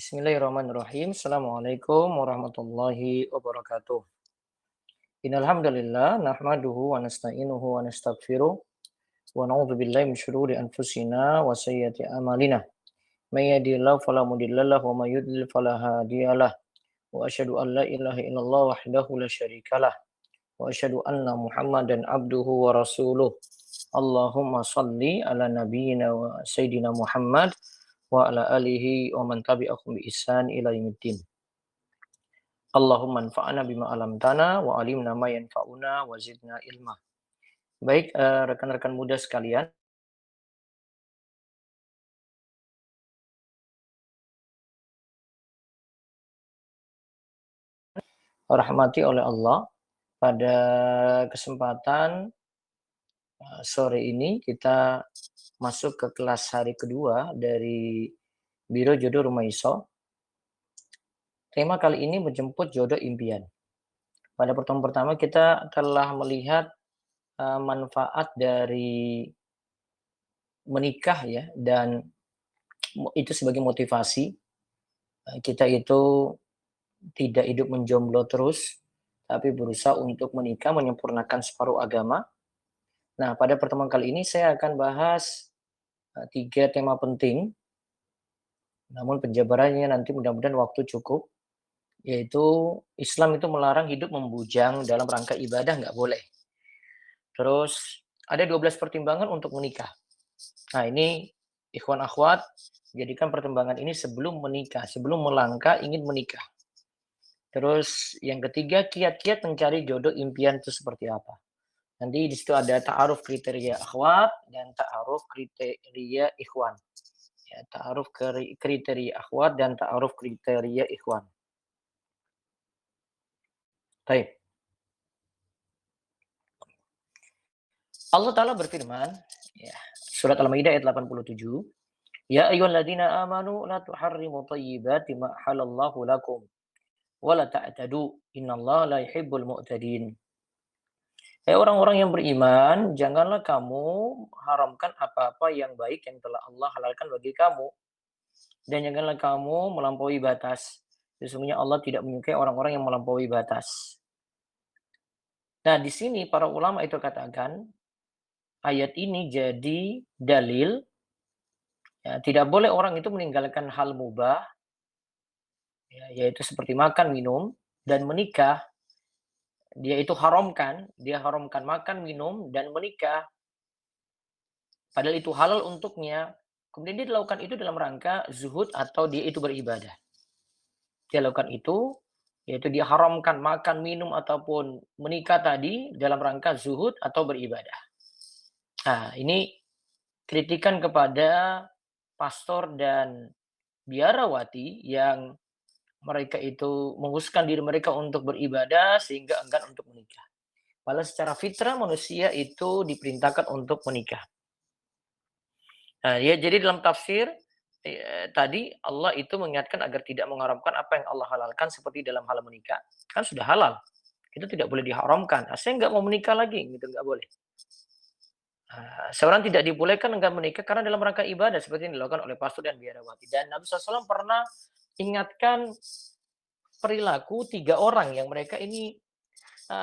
Bismillahirrahmanirrahim. Assalamualaikum warahmatullahi wabarakatuh. Innal hamdalillah nahmaduhu wa nasta'inuhu wa nastaghfiruh wa na'udzu billahi min syururi anfusina wa sayyiati a'malina. May yahdihillahu fala mudhillalah wa may yudlil fala hadiyalah. Wa asyhadu an la ilaha illallah wahdahu la syarikalah wa asyhadu anna Muhammadan abduhu wa rasuluh. Allahumma shalli ala nabiyyina wa sayyidina Muhammad wa ala alihi wa man tabi'ahum bi ihsan ila yaumiddin. Allahumma anfa'na bima 'allamtana wa 'allimna ma yanfa'una wa zidna ilma. Baik, rekan-rekan muda sekalian, rahmati oleh Allah, pada kesempatan sore ini kita masuk ke kelas hari kedua dari Biro Jodoh Rumah Iso. Tema kali ini menjemput jodoh impian. Pada pertemuan pertama kita telah melihat manfaat dari menikah ya, dan itu sebagai motivasi kita itu tidak hidup menjomblo terus, tapi berusaha untuk menikah, menyempurnakan separuh agama. Nah, pada pertemuan kali ini saya akan bahas 3 tema penting, namun penjabarannya nanti mudah-mudahan waktu cukup, yaitu Islam itu melarang hidup membujang dalam rangka ibadah, nggak boleh. Terus ada 12 pertimbangan untuk menikah. Nah, ini ikhwan akhwat, jadikan pertimbangan ini sebelum menikah, sebelum melangkah ingin menikah. Terus yang ketiga, kiat-kiat mencari jodoh impian itu seperti apa. Nanti di situ ada ta'aruf kriteria akhwat dan ta'aruf kriteria ikhwan. Ya, ta'aruf kriteria akhwat dan ta'aruf kriteria ikhwan. Baik. Allah Ta'ala berfirman, ya, surat Al-Maidah ayat 87, Ya ayyuhalladzina amanu la tuharrimu thayyibati ma halallahu lakum wa la ta'tadu innallaha la yuhibbul mu'tadin. Hai orang-orang yang beriman, janganlah kamu haramkan apa-apa yang baik yang telah Allah halalkan bagi kamu. Dan janganlah kamu melampaui batas. Sesungguhnya Allah tidak menyukai orang-orang yang melampaui batas. Nah, di sini para ulama itu katakan, ayat ini jadi dalil, ya, tidak boleh orang itu meninggalkan hal mubah, ya, yaitu seperti makan, minum, dan menikah. Dia haramkan makan, minum, dan menikah. Padahal itu halal untuknya. Kemudian dia lakukan itu dalam rangka zuhud atau dia itu beribadah. Dia lakukan itu, yaitu dia haramkan makan, minum, ataupun menikah tadi dalam rangka zuhud atau beribadah. Nah, ini kritikan kepada pastor dan biarawati yang mereka itu menghususkan diri mereka untuk beribadah sehingga enggan untuk menikah. Padahal secara fitrah manusia itu diperintahkan untuk menikah. Nah, ya, jadi dalam tafsir tadi Allah itu mengingatkan agar tidak mengharamkan apa yang Allah halalkan seperti dalam hal menikah. Kan sudah halal. Itu tidak boleh diharamkan. Nah, saya nggak mau menikah lagi, gitu nggak boleh. Seorang tidak dibolehkan enggan menikah karena dalam rangka ibadah seperti yang dilakukan oleh pastor dan biarawati. Dan Nabi SAW pernah ingatkan perilaku 3 orang yang mereka ini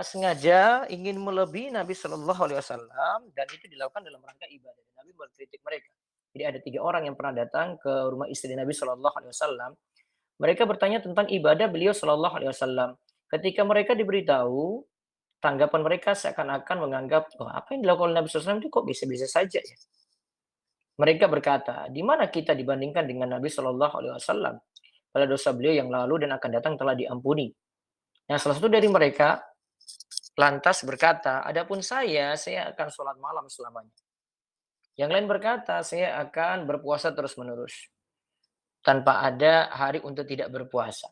sengaja ingin melebihi Nabi Shallallahu Alaihi Wasallam dan itu dilakukan dalam rangka ibadah. Dan Nabi mengkritik mereka. Jadi ada 3 orang yang pernah datang ke rumah istri Nabi Shallallahu Alaihi Wasallam. Mereka bertanya tentang ibadah beliau Shallallahu Alaihi Wasallam. Ketika mereka diberitahu, tanggapan mereka seakan-akan menganggap, oh, apa yang dilakukan oleh Nabi SAW itu kok bisa-bisa saja ya. Mereka berkata, di mana kita dibandingkan dengan Nabi Shallallahu Alaihi Wasallam? Pada dosa beliau yang lalu dan akan datang telah diampuni. Nah, salah satu dari mereka lantas berkata, adapun saya akan sholat malam selamanya. Yang lain berkata, saya akan berpuasa terus-menerus. Tanpa ada hari untuk tidak berpuasa.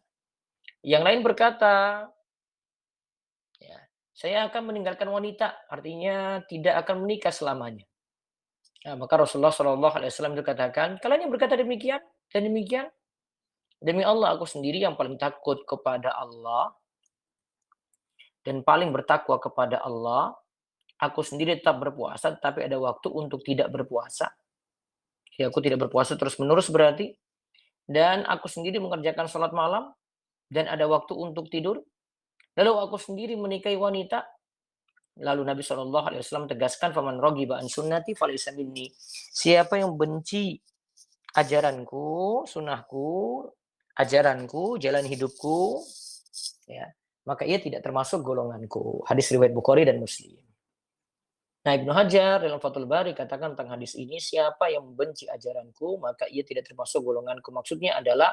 Yang lain berkata, ya, saya akan meninggalkan wanita, artinya tidak akan menikah selamanya. Nah, maka Rasulullah SAW itu katakan, kalian yang berkata demikian dan demikian, demi Allah aku sendiri yang paling takut kepada Allah dan paling bertakwa kepada Allah. Aku sendiri tetap berpuasa, tapi ada waktu untuk tidak berpuasa. Ya, aku tidak berpuasa terus-menerus berarti. dan aku sendiri mengerjakan sholat malam dan ada waktu untuk tidur. Lalu aku sendiri menikahi wanita. Lalu Nabi SAW tegaskan, "Faman raghiba an sunnati falaysa minni." Siapa yang benci ajaranku, sunnahku, ajaranku, jalan hidupku, ya, maka ia tidak termasuk golonganku. Hadis riwayat Bukhari dan Muslim. Nah, Ibnu Hajar dalam Fathul Bari katakan tentang hadis ini, siapa yang membenci ajaranku, maka ia tidak termasuk golonganku. Maksudnya adalah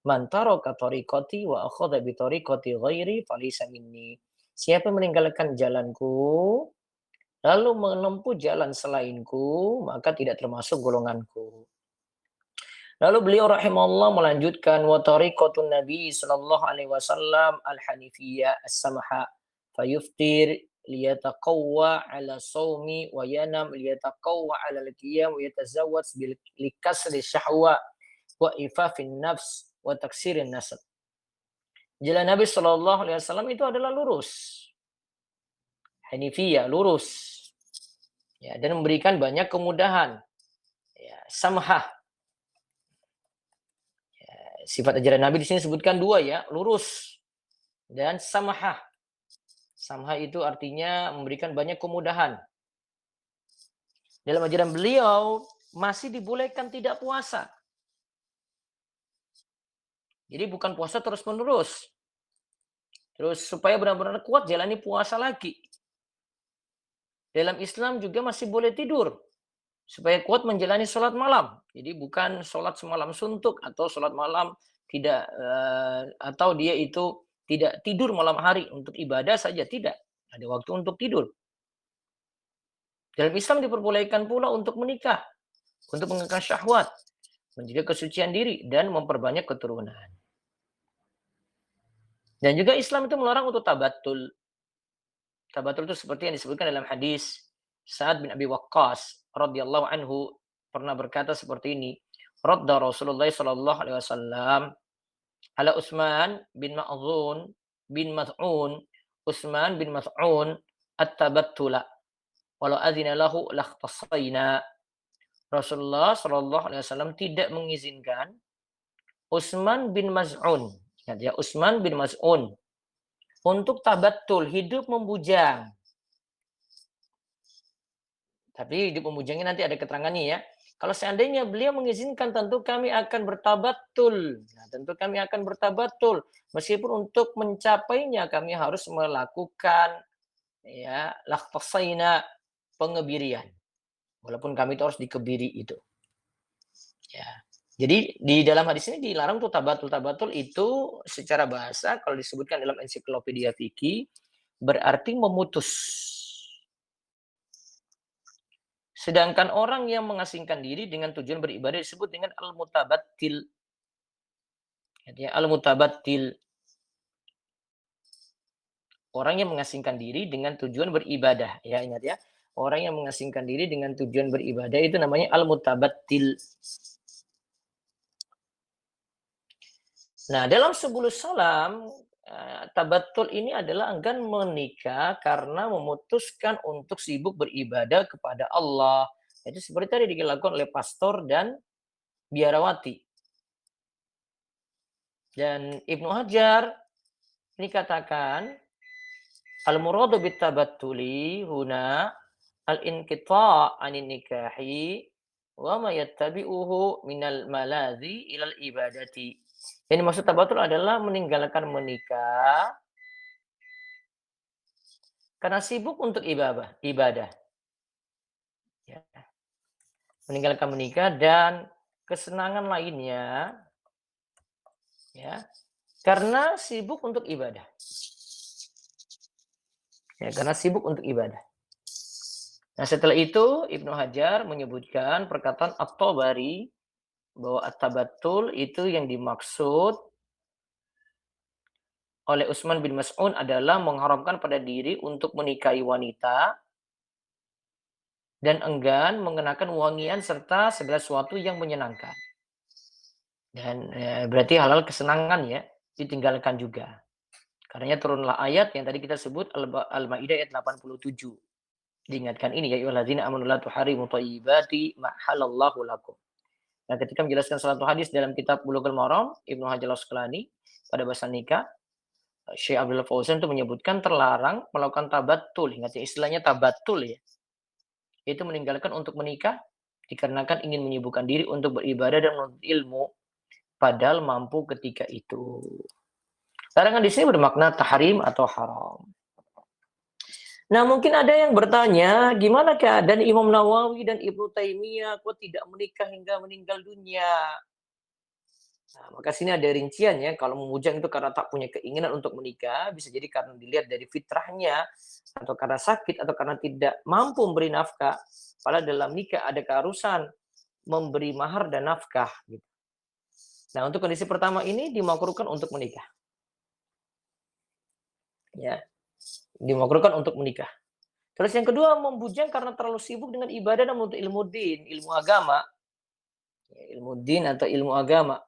man taraka tariqati wa akhadha bi tariqati ghairi falaysa minni. Siapa yang meninggalkan jalanku lalu menempuh jalan selainku, maka tidak termasuk golonganku. Lalu beliau rahimahullah melanjutkan wa tariqatun Nabi sallallahu alaihi wasallam al-hanifiyah as-samha fayuftir liyataqawwa ala saumi wa yanam liyataqawwa ala al-qiyam wa yatazawwaj bil likasri syahwa wa ifafin nafs wa taksirin nasab. Jalan Nabi sallallahu alaihi wasallam itu adalah lurus. Hanifiyah, lurus. Ya, dan memberikan banyak kemudahan. Ya, samhah. Sifat ajaran Nabi di sini sebutkan dua ya, lurus dan samahah. Samahah itu artinya memberikan banyak kemudahan. Dalam ajaran beliau masih dibolehkan tidak puasa. Jadi bukan puasa terus-menerus. Terus supaya benar-benar kuat jalani puasa lagi. Dalam Islam juga masih boleh tidur. Supaya kuat menjalani sholat malam. Jadi bukan sholat semalam suntuk atau sholat malam tidak atau dia itu tidak tidur malam hari untuk ibadah saja, tidak. Ada waktu untuk tidur. Dalam Islam diperbolehkan pula untuk menikah, untuk mengekang syahwat, menjaga kesucian diri dan memperbanyak keturunan. Dan juga Islam itu melarang untuk tabatul. Tabatul itu seperti yang disebutkan dalam hadis Sa'ad bin Abi Waqqas radhiyallahu anhu pernah berkata seperti ini, radda Rasulullah sallallahu alaihi wasallam ala Utsman bin Ma'zun bin Mas'un, Utsman bin Mas'un at-tabattula walau adzina lahu lakhtasaina. Rasulullah sallallahu alaihi wasallam tidak mengizinkan Utsman bin Mas'un, ya Utsman bin Mas'un untuk tabattul, hidup membujang. Tapi hidup membujangnya nanti ada keterangannya ya. Kalau seandainya beliau mengizinkan, tentu kami akan bertabatul. Nah, tentu kami akan bertabatul. Meskipun untuk mencapainya kami harus melakukan ya lakhtasaina, pengebirian. Walaupun kami itu harus dikebiri itu. Ya. Jadi di dalam hadis ini dilarang tuh tabatul. Tabatul itu secara bahasa kalau disebutkan dalam ensiklopedia fikih berarti memutus. Sedangkan orang yang mengasingkan diri dengan tujuan beribadah disebut dengan al-mutabattil. Ya, al-mutabattil. Orang yang mengasingkan diri dengan tujuan beribadah. Ya, ingat ya. Orang yang mengasingkan diri dengan tujuan beribadah itu namanya al-mutabattil. Nah, dalam sebelum salam, tabattul ini adalah enggan menikah karena memutuskan untuk sibuk beribadah kepada Allah. Itu seperti tadi dilakukan oleh pastor dan biarawati. Dan Ibnu Hajar ini katakan al-muradu bitabattuli huna al-inqita' anin nikahi wa ma yattabi'uhu minal maladhi ilal ibadati. Yang dimaksud tabatul adalah meninggalkan menikah karena sibuk untuk ibadah. Ya. Meninggalkan menikah dan kesenangan lainnya ya karena sibuk untuk ibadah. Ya, karena sibuk untuk ibadah. Nah, setelah itu Ibnu Hajar menyebutkan perkataan At-Tabari bahwa at-tabattul itu yang dimaksud oleh Utsman bin Mas'un adalah mengharamkan pada diri untuk menikahi wanita dan enggan mengenakan wangian serta segala sesuatu yang menyenangkan. Dan berarti halal kesenangan ya ditinggalkan juga. Karenanya turunlah ayat yang tadi kita sebut Al-Maidah ayat 87. Diingatkan ini ya ayyuhalladzina amanu la tuharimu thayyibati ma halallahu lakum. Nah, ketika menjelaskan satu hadis dalam kitab Bulughul Maram, Ibnu Hajar Al-Asqalani pada bahasan nikah, Syekh Abdullah Fauzan itu menyebutkan terlarang melakukan tabatul, ingat ya istilahnya tabatul ya. Itu meninggalkan untuk menikah dikarenakan ingin menyibukkan diri untuk beribadah dan menuntut ilmu padahal mampu ketika itu. Larangan di sini bermakna tahrim atau haram. Nah, mungkin ada yang bertanya, gimana keadaan Imam Nawawi dan Ibnu Taimiyah kok tidak menikah hingga meninggal dunia? Nah, maka sini ada rinciannya. Kalau memujang itu karena tak punya keinginan untuk menikah, bisa jadi karena dilihat dari fitrahnya, atau karena sakit, atau karena tidak mampu memberi nafkah. Padahal dalam nikah ada keharusan memberi mahar dan nafkah. Gitu. Nah, untuk kondisi pertama ini dimakruhkan untuk menikah. Ya, dimakruhkan untuk menikah. Terus yang kedua, membujang karena terlalu sibuk dengan ibadah dan menuntut ilmu din, ilmu agama. Ya, ilmu din atau ilmu agama.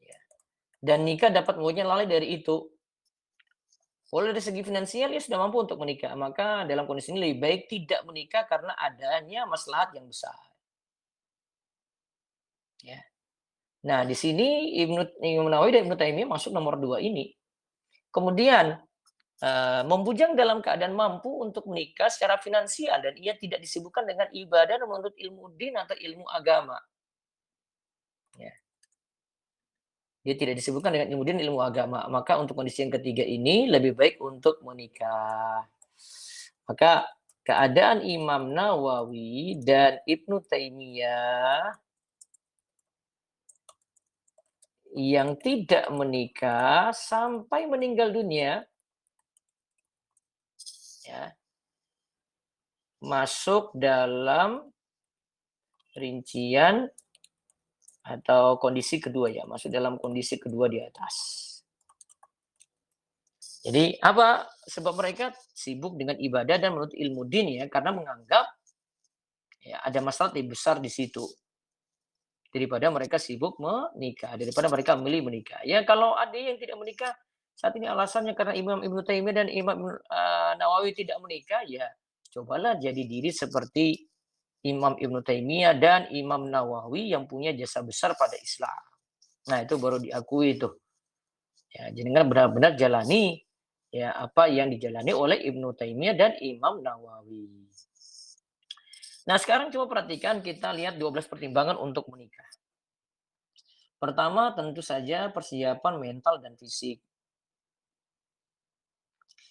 Ya. Dan nikah dapat membuatnya lalai dari itu. Kalau dari segi finansial ya sudah mampu untuk menikah, maka dalam kondisi ini lebih baik tidak menikah karena adanya maslahat yang besar. Ya. Nah, di sini Ibnu Nawawi dan Ibnu Taimiyah masuk nomor 2 ini. Kemudian membujang dalam keadaan mampu untuk menikah secara finansial dan ia tidak disibukkan dengan ibadah dan menuntut ilmu din atau ilmu agama. Ya. Dia tidak disibukkan dengan ilmu din, ilmu agama. Maka untuk kondisi yang ketiga ini lebih baik untuk menikah. Maka keadaan Imam Nawawi dan Ibnu Taimiyah yang tidak menikah sampai meninggal dunia ya, masuk dalam rincian atau kondisi kedua ya, masuk dalam kondisi kedua di atas. Jadi apa sebab mereka sibuk dengan ibadah dan menuntut ilmu din ya, karena menganggap ya ada masalah lebih besar di situ daripada mereka sibuk menikah, daripada mereka memilih menikah. Ya kalau ada yang tidak menikah saat ini alasannya karena Imam Ibnu Taimiyah dan Imam Nawawi tidak menikah, ya cobalah jadi diri seperti Imam Ibnu Taimiyah dan Imam Nawawi yang punya jasa besar pada Islam. Nah, itu baru diakui itu. Ya, jangan benar-benar jalani ya apa yang dijalani oleh Ibnu Taimiyah dan Imam Nawawi. Nah, sekarang coba perhatikan kita lihat 12 pertimbangan untuk menikah. Pertama, tentu saja persiapan mental dan fisik.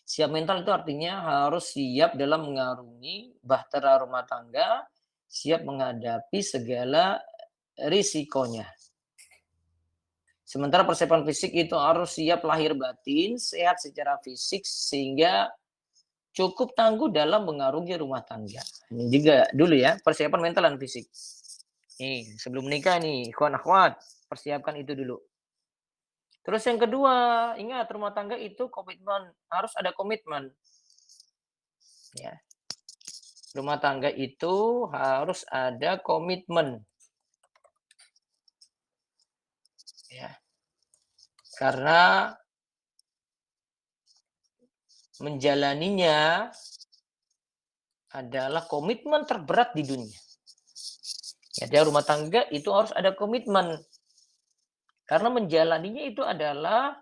Siap mental itu artinya harus siap dalam mengarungi bahtera rumah tangga, siap menghadapi segala risikonya. Sementara persiapan fisik itu harus siap lahir batin, sehat secara fisik, sehingga cukup tangguh dalam mengarungi rumah tangga. Ini juga dulu ya, persiapan mental dan fisik. Nih, sebelum menikah nih, ikhwan akhwat, persiapkan itu dulu. Terus yang kedua, ingat rumah tangga itu komitmen, harus ada komitmen. Ya. Rumah tangga itu harus ada komitmen. Ya. Karena menjalaninya adalah komitmen terberat di dunia. Ya, dalam rumah tangga itu harus ada komitmen. Karena menjalaninya itu adalah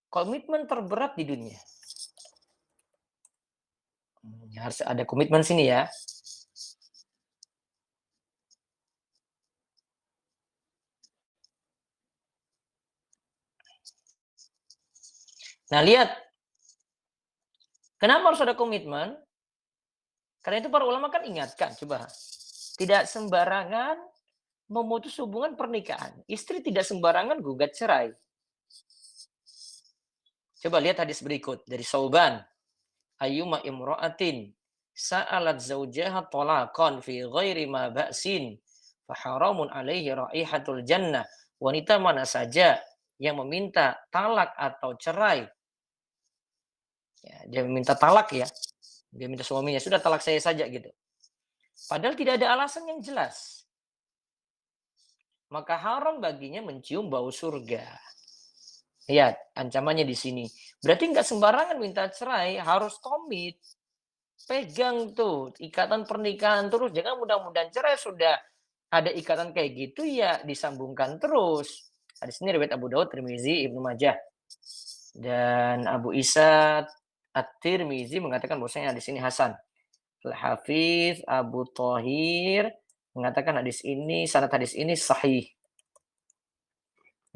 komitmen terberat di dunia. Harus ada komitmen sini ya. Nah, lihat. Kenapa harus ada komitmen? Karena itu para ulama kan ingatkan, coba. Tidak sembarangan memutus hubungan pernikahan. Istri tidak sembarangan gugat cerai. Coba lihat hadis berikut dari Sauban. Ayyuma imra'atin sa'alat zawjaha talaqan fi ghairi ma ba'sin faharamun alaihi raihatul jannah. Wanita mana saja yang meminta talak atau cerai. Ya, dia meminta talak ya. Dia minta suaminya, sudah talak saya saja gitu. Padahal tidak ada alasan yang jelas. Maka haram baginya mencium bau surga. Lihat, ancamannya di sini. Berarti nggak sembarangan minta cerai, harus komit. Pegang tuh ikatan pernikahan terus, jangan mudah-mudahan cerai, sudah ada ikatan kayak gitu ya disambungkan terus. Hadis ini riwayat Abu Daud, Tirmizi, Ibnu Majah. Dan Abu Isa At-Tirmizi mengatakan bahwasanya hadis ini hasan. Al-Hafiz Abu Thahir mengatakan sanad hadis ini sahih.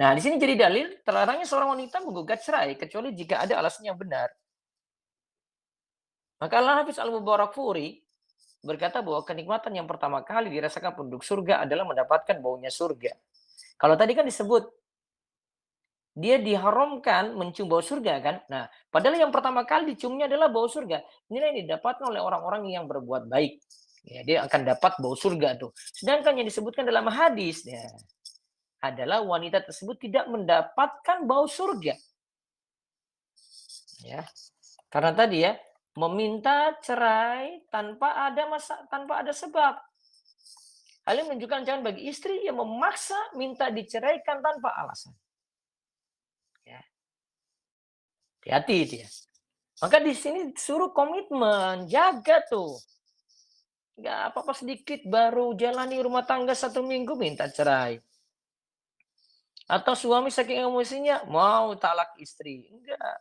Nah, di sini jadi dalil terlarangnya seorang wanita menggugat cerai kecuali jika ada alasan yang benar. Maka Al-Hafiz Al-Mubarakfuri berkata bahwa kenikmatan yang pertama kali dirasakan penduduk surga adalah mendapatkan baunya surga. Kalau tadi kan disebut dia diharamkan mencium bau surga kan. Nah, padahal yang pertama kali diciumnya adalah bau surga. Inilah yang didapatkan oleh orang-orang yang berbuat baik. Ya, dia akan dapat bau surga tuh. Sedangkan yang disebutkan dalam hadis ya, adalah wanita tersebut tidak mendapatkan bau surga. Ya. Karena tadi ya, meminta cerai tanpa ada sebab. Hal ini menunjukkan jangan bagi istri yang memaksa minta diceraikan tanpa alasan. Ya. Hati-hati dia. Maka di sini suruh komitmen, jaga tuh. Nggak apa-apa sedikit baru jalani rumah tangga 1 minggu minta cerai. Atau suami saking emosinya mau talak istri. Enggak.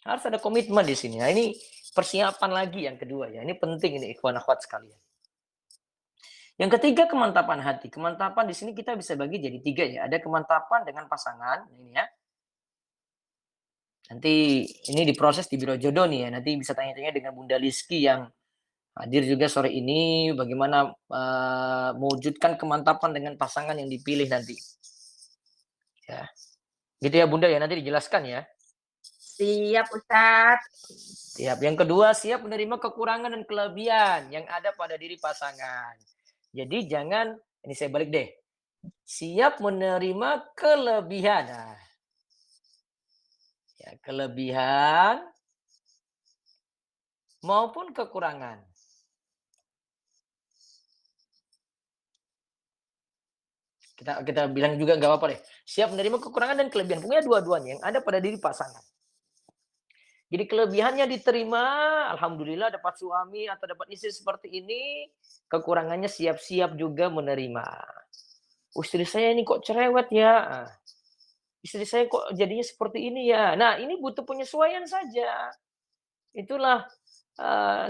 Harus ada komitmen di sini. Nah, ini persiapan lagi yang kedua ya. Ini penting ini ikhwan akhwat sekalian. Yang ketiga kemantapan hati. Kemantapan di sini kita bisa bagi jadi 3 ya. Ada kemantapan dengan pasangan ini ya. Nanti ini diproses di Biro Jodoh nih ya. Nanti bisa tanya-tanya dengan Bunda Liski yang hadir juga sore ini. Bagaimana mewujudkan kemantapan dengan pasangan yang dipilih nanti. Ya. Gitu ya Bunda ya. Nanti dijelaskan ya. Siap Ustadz. Siap. Yang kedua, siap menerima kekurangan dan kelebihan yang ada pada diri pasangan. Jadi jangan, ini saya balik deh. Siap menerima kelebihan. Nah, ya, kelebihan maupun kekurangan. Kita bilang juga nggak apa-apa deh. Siap menerima kekurangan dan kelebihan. Pokoknya dua-duanya yang ada pada diri pasangan. Jadi kelebihannya diterima, alhamdulillah dapat suami atau dapat istri seperti ini. Kekurangannya siap-siap juga menerima. Istri saya ini kok cerewet ya. Istri saya kok jadinya seperti ini ya. Nah, ini butuh penyesuaian saja. Itulah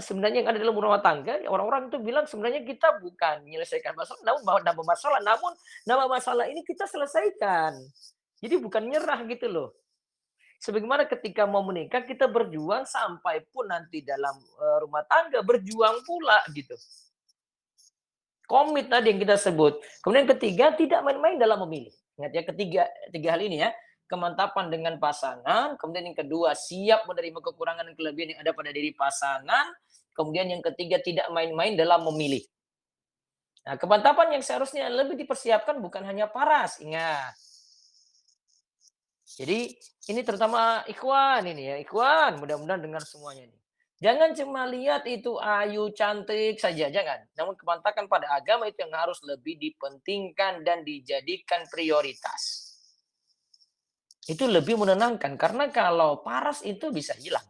sebenarnya yang ada dalam rumah tangga, orang-orang itu bilang sebenarnya kita bukan menyelesaikan masalah, namun nambah masalah. Namun nama masalah ini kita selesaikan. Jadi bukan nyerah gitu loh. Sebagaimana ketika mau menikah kita berjuang sampai pun nanti dalam rumah tangga berjuang pula gitu. Komit tadi yang kita sebut. Kemudian ketiga, tidak main-main dalam memilih. Ingat ya, tiga hal ini ya. Kemantapan dengan pasangan. Kemudian yang kedua, siap menerima kekurangan dan kelebihan yang ada pada diri pasangan. Kemudian yang ketiga, tidak main-main dalam memilih. Nah, kemantapan yang seharusnya lebih dipersiapkan bukan hanya paras. Ingat. Jadi ini terutama ikhwan ini ya. Ikhwan, mudah-mudahan dengar semuanya nih. Jangan cuma lihat itu ayu, cantik saja, jangan. Namun kemantapan pada agama itu yang harus lebih dipentingkan dan dijadikan prioritas. Itu lebih menenangkan, karena kalau paras itu bisa hilang.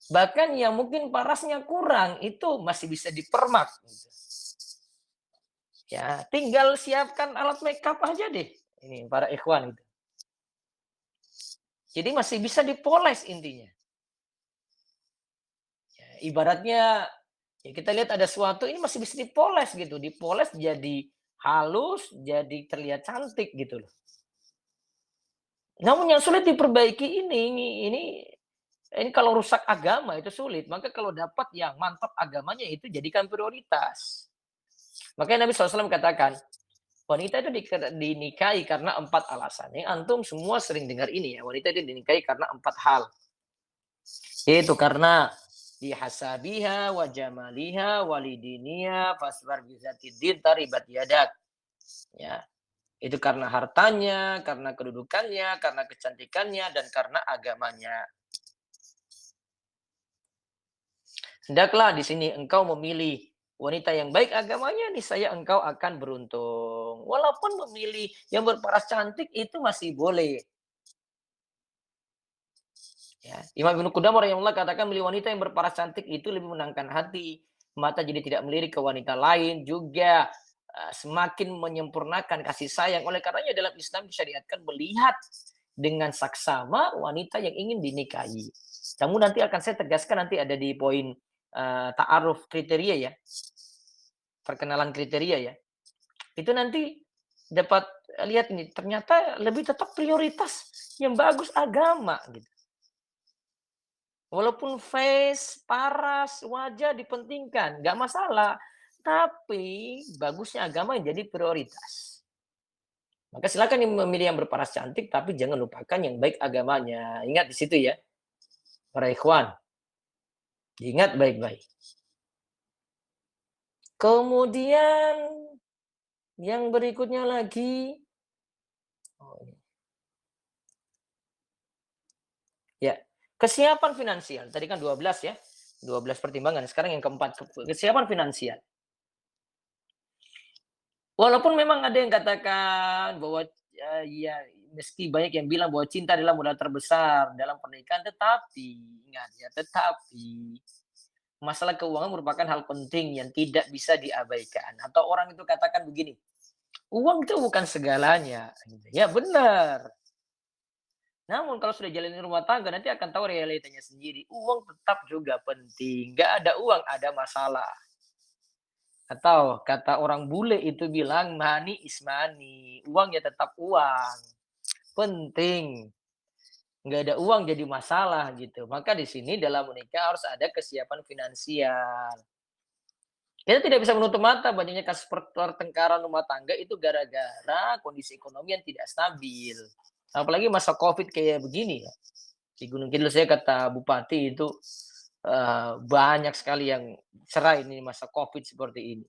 Bahkan yang mungkin parasnya kurang, itu masih bisa dipermak. Ya, tinggal siapkan alat makeup aja deh. Ini para ikhwan itu. Jadi masih bisa dipoles intinya. Ibaratnya ya kita lihat ada sesuatu ini masih bisa dipoles gitu, dipoles jadi halus, jadi terlihat cantik gitu loh. Namun yang sulit diperbaiki ini kalau rusak agama itu sulit, maka kalau dapat yang mantap agamanya itu jadikan prioritas. Makanya Nabi SAW katakan, wanita itu dinikahi karena 4 alasan. Yang antum semua sering dengar ini ya, wanita itu dinikahi karena 4 hal. Yaitu karena bihasabiha wa jamaliha walidiniha fasbar bizatid taribat yadak. Ya. Itu karena hartanya, karena kedudukannya, karena kecantikannya dan karena agamanya. Hendaklah di sini engkau memilih wanita yang baik agamanya, niscaya engkau akan beruntung. Walaupun memilih yang berparas cantik itu masih boleh. Ya, Imam Ibnu Qudamah rahimahullah katakan milih wanita yang berparas cantik itu lebih menenangkan hati, mata jadi tidak melirik ke wanita lain, juga semakin menyempurnakan kasih sayang. Oleh karenanya dalam Islam disyariatkan melihat dengan saksama wanita yang ingin dinikahi. Namun nanti akan saya tegaskan nanti ada di poin ta'aruf kriteria ya, perkenalan kriteria ya. Itu nanti dapat lihat ini ternyata lebih tetap prioritas yang bagus agama gitu. Walaupun face, paras, wajah dipentingkan, nggak masalah. Tapi bagusnya agama yang jadi prioritas. Maka silakan yang memilih yang berparas cantik, tapi jangan lupakan yang baik agamanya. Ingat di situ ya, para ikhwan. Ingat baik-baik. Kemudian yang berikutnya lagi, oh ini. Ya, kesiapan finansial. Tadi kan 12 ya, 12 pertimbangan. Sekarang yang keempat, kesiapan finansial. Walaupun memang ada yang katakan bahwa ya meski banyak yang bilang bahwa cinta adalah modal terbesar dalam pernikahan, tetapi ingat ya, tetapi masalah keuangan merupakan hal penting yang tidak bisa diabaikan. Atau orang itu katakan begini, uang itu bukan segalanya. Gitu. Ya benar. Namun kalau sudah jalani rumah tangga nanti akan tahu realitanya sendiri. Uang tetap juga penting. Gak ada uang ada masalah. Atau kata orang bule itu bilang money is money. Uang ya tetap uang. Penting. Nggak ada uang jadi masalah gitu. Maka di sini dalam menikah harus ada kesiapan finansial. Kita tidak bisa menutup mata banyaknya kasus pertengkaran rumah tangga itu gara-gara kondisi ekonomi yang tidak stabil. Apalagi masa COVID kayak begini ya. Di Gunung Kidul saya kata bupati itu banyak sekali yang cerai ini masa COVID seperti ini.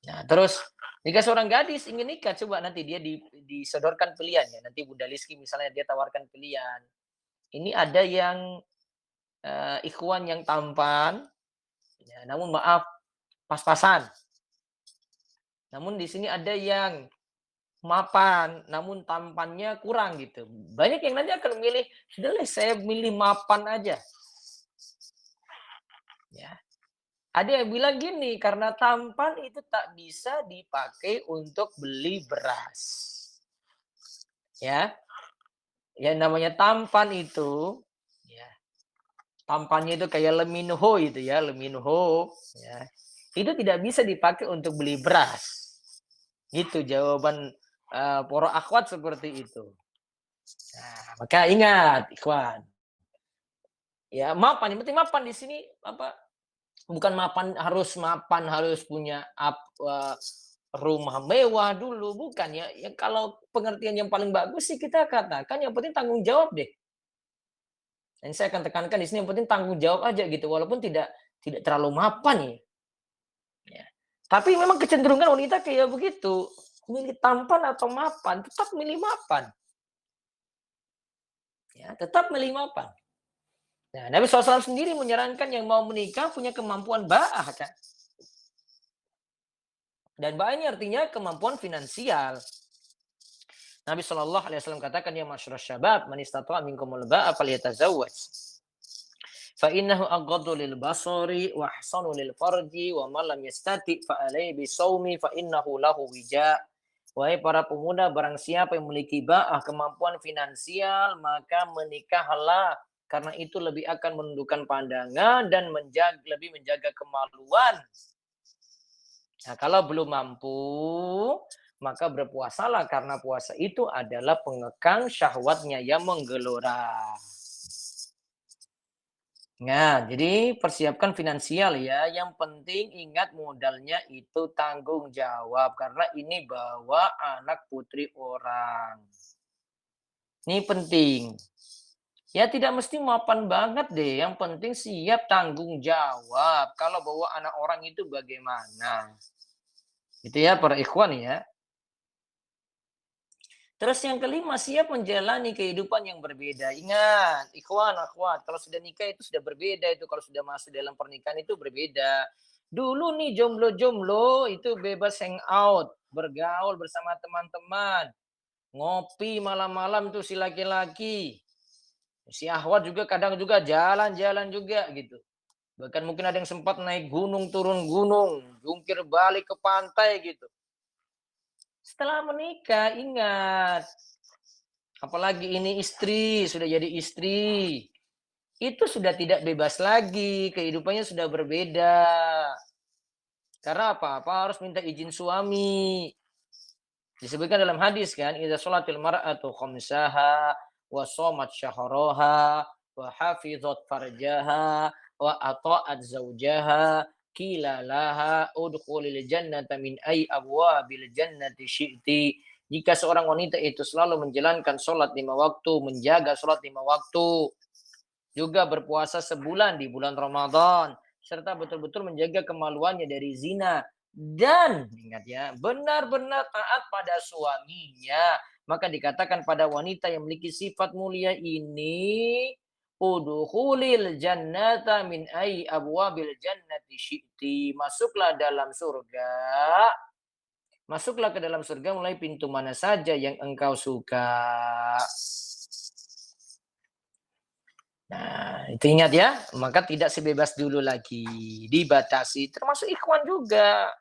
Nah, terus jika seorang gadis ingin nikah, coba nanti dia disodorkan pilihannya. Nanti Bunda Rizky misalnya dia tawarkan pilihan. Ini ada yang ikhwan yang tampan, ya, namun maaf pas-pasan. Namun di sini ada yang mapan, namun tampannya kurang gitu. Banyak yang nanti akan memilih, sudahlah saya milih mapan aja. Ya. Ada yang bilang gini, karena tampan itu tak bisa dipakai untuk beli beras. Ya, yang namanya tampan itu, ya, tampannya itu kayak leminho itu ya, leminho. Ya, itu tidak bisa dipakai untuk beli beras. Gitu jawaban para akhwat seperti itu. Nah, maka ingat, ikhwan. Ya, mapan, yang penting mapan di sini apa? Bukan mapan harus punya rumah mewah dulu, bukan ya. Ya kalau pengertian yang paling bagus sih kita katakan yang penting tanggung jawab deh. Dan saya akan tekankan di sini yang penting tanggung jawab aja gitu, walaupun tidak terlalu mapan ya. Ya. Tapi memang kecenderungan wanita kayak begitu, milih tampan atau mapan, tetap milih mapan. Ya, tetap milih mapan. Nah, Nabi SAW sendiri menyarankan yang mau menikah punya kemampuan ba'ah kan. Dan ba'ah ini artinya kemampuan finansial. Nabi SAW katakan ya masyarakat syabab man istata'a minkumul ba'a falyatazawwaj. Fa innahu aghaddu lil basari wa ahsanu lil farji wa man lam yastati fa alayhi bisawmi fa innahu lahu wija. Wahai para pemuda, barang siapa yang memiliki ba'ah kemampuan finansial, maka menikahlah. Karena itu lebih akan menundukkan pandangan dan lebih menjaga kemaluan. Nah, kalau belum mampu, maka berpuasalah karena puasa itu adalah pengekang syahwatnya yang menggelora. Nah, jadi persiapkan finansial ya. Yang penting ingat modalnya itu tanggung jawab. Karena ini bawa anak putri orang. Ini penting. Ya tidak mesti mapan banget deh. Yang penting siap tanggung jawab. Kalau bawa anak orang itu bagaimana? Gitu ya para ikhwan ya. Terus yang kelima, siap menjalani kehidupan yang berbeda. Ingat, ikhwan, akhwat, kalau sudah nikah itu sudah berbeda itu. Kalau sudah masuk dalam pernikahan itu berbeda. Dulu nih jomblo-jomblo itu bebas hangout, bergaul bersama teman-teman. Ngopi malam-malam tuh si laki-laki. Si Ahwat juga kadang juga jalan-jalan juga gitu. Bahkan mungkin ada yang sempat naik gunung, turun gunung, jungkir balik ke pantai gitu. Setelah menikah, ingat, apalagi ini istri, sudah jadi istri, itu sudah tidak bebas lagi, kehidupannya sudah berbeda. Karena apa-apa harus minta izin suami. Disebutkan dalam hadis kan, idza sholatil mar'atu khamsaha wa shamat syahraha wa hafizat farjaha wa ata'at zaujaha qila laha udkhulil jannata min ay abwabil jannati syi'ti. Jika seorang wanita itu selalu menjalankan sholat 5 waktu, menjaga sholat 5 waktu, juga berpuasa sebulan di bulan Ramadan, serta betul-betul menjaga kemaluannya dari zina, dan ingat ya, benar-benar taat pada suaminya, maka dikatakan pada wanita yang memiliki sifat mulia ini, udkhulil jannata min ay abwabil jannati syi'ti. Masuklah ke dalam surga mulai pintu mana saja yang engkau suka. Nah, itu ingat ya, maka tidak sebebas dulu lagi, dibatasi, termasuk ikhwan juga.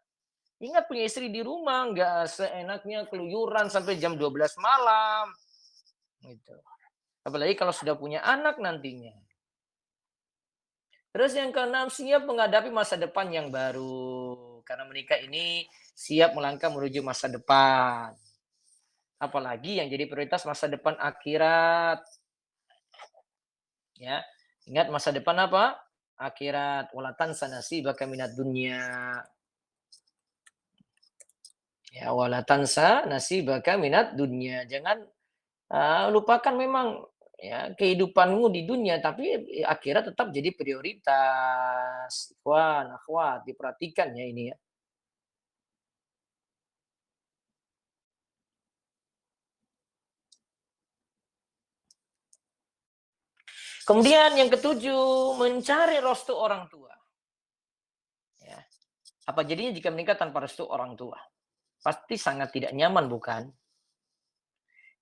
Ingat punya istri di rumah, nggak seenaknya keluyuran sampai jam 12 malam. Gitu. Apalagi kalau sudah punya anak nantinya. Terus yang keenam, siap menghadapi masa depan yang baru. Karena menikah ini siap melangkah menuju masa depan. Apalagi yang jadi prioritas masa depan akhirat. Ya, ingat masa depan apa? Akhirat. Walatan sanasi baka minat dunia. Ya, walatan sanasi baka minat dunia. Jangan lupakan memang ya kehidupanmu di dunia, tapi akhirat tetap jadi prioritas. Ikhwan, akhwat, diperhatikan ya ini ya. Kemudian yang ketujuh, mencari restu orang tua. Ya. Apa jadinya jika menikah tanpa restu orang tua? Pasti sangat tidak nyaman, bukan?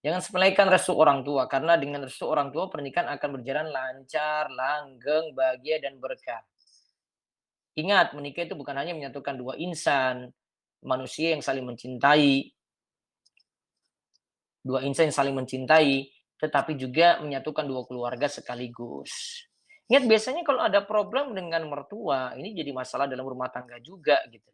Jangan sepelekan restu orang tua, karena dengan restu orang tua pernikahan akan berjalan lancar, langgeng, bahagia, dan berkah. Ingat, menikah itu bukan hanya menyatukan dua insan, manusia yang saling mencintai, tetapi juga menyatukan dua keluarga sekaligus. Ingat, biasanya kalau ada problem dengan mertua, ini jadi masalah dalam rumah tangga juga gitu.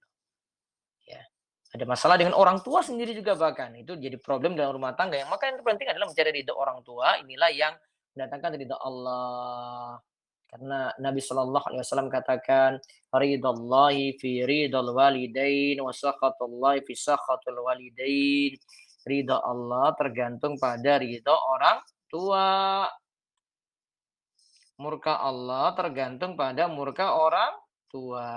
Ya. Ada masalah dengan orang tua sendiri juga bahkan. Itu jadi problem dalam rumah tangga. Yang maka yang terpenting adalah mencari ridho orang tua. Inilah yang mendatangkan ridho Allah. Karena Nabi Shallallahu Alaihi Wasallam katakan, ridhallahi fi ridhal walidain wa sakhatullahi fi sakhatul walidain. Ridha Allah tergantung pada ridho orang tua. Murka Allah tergantung pada murka orang tua.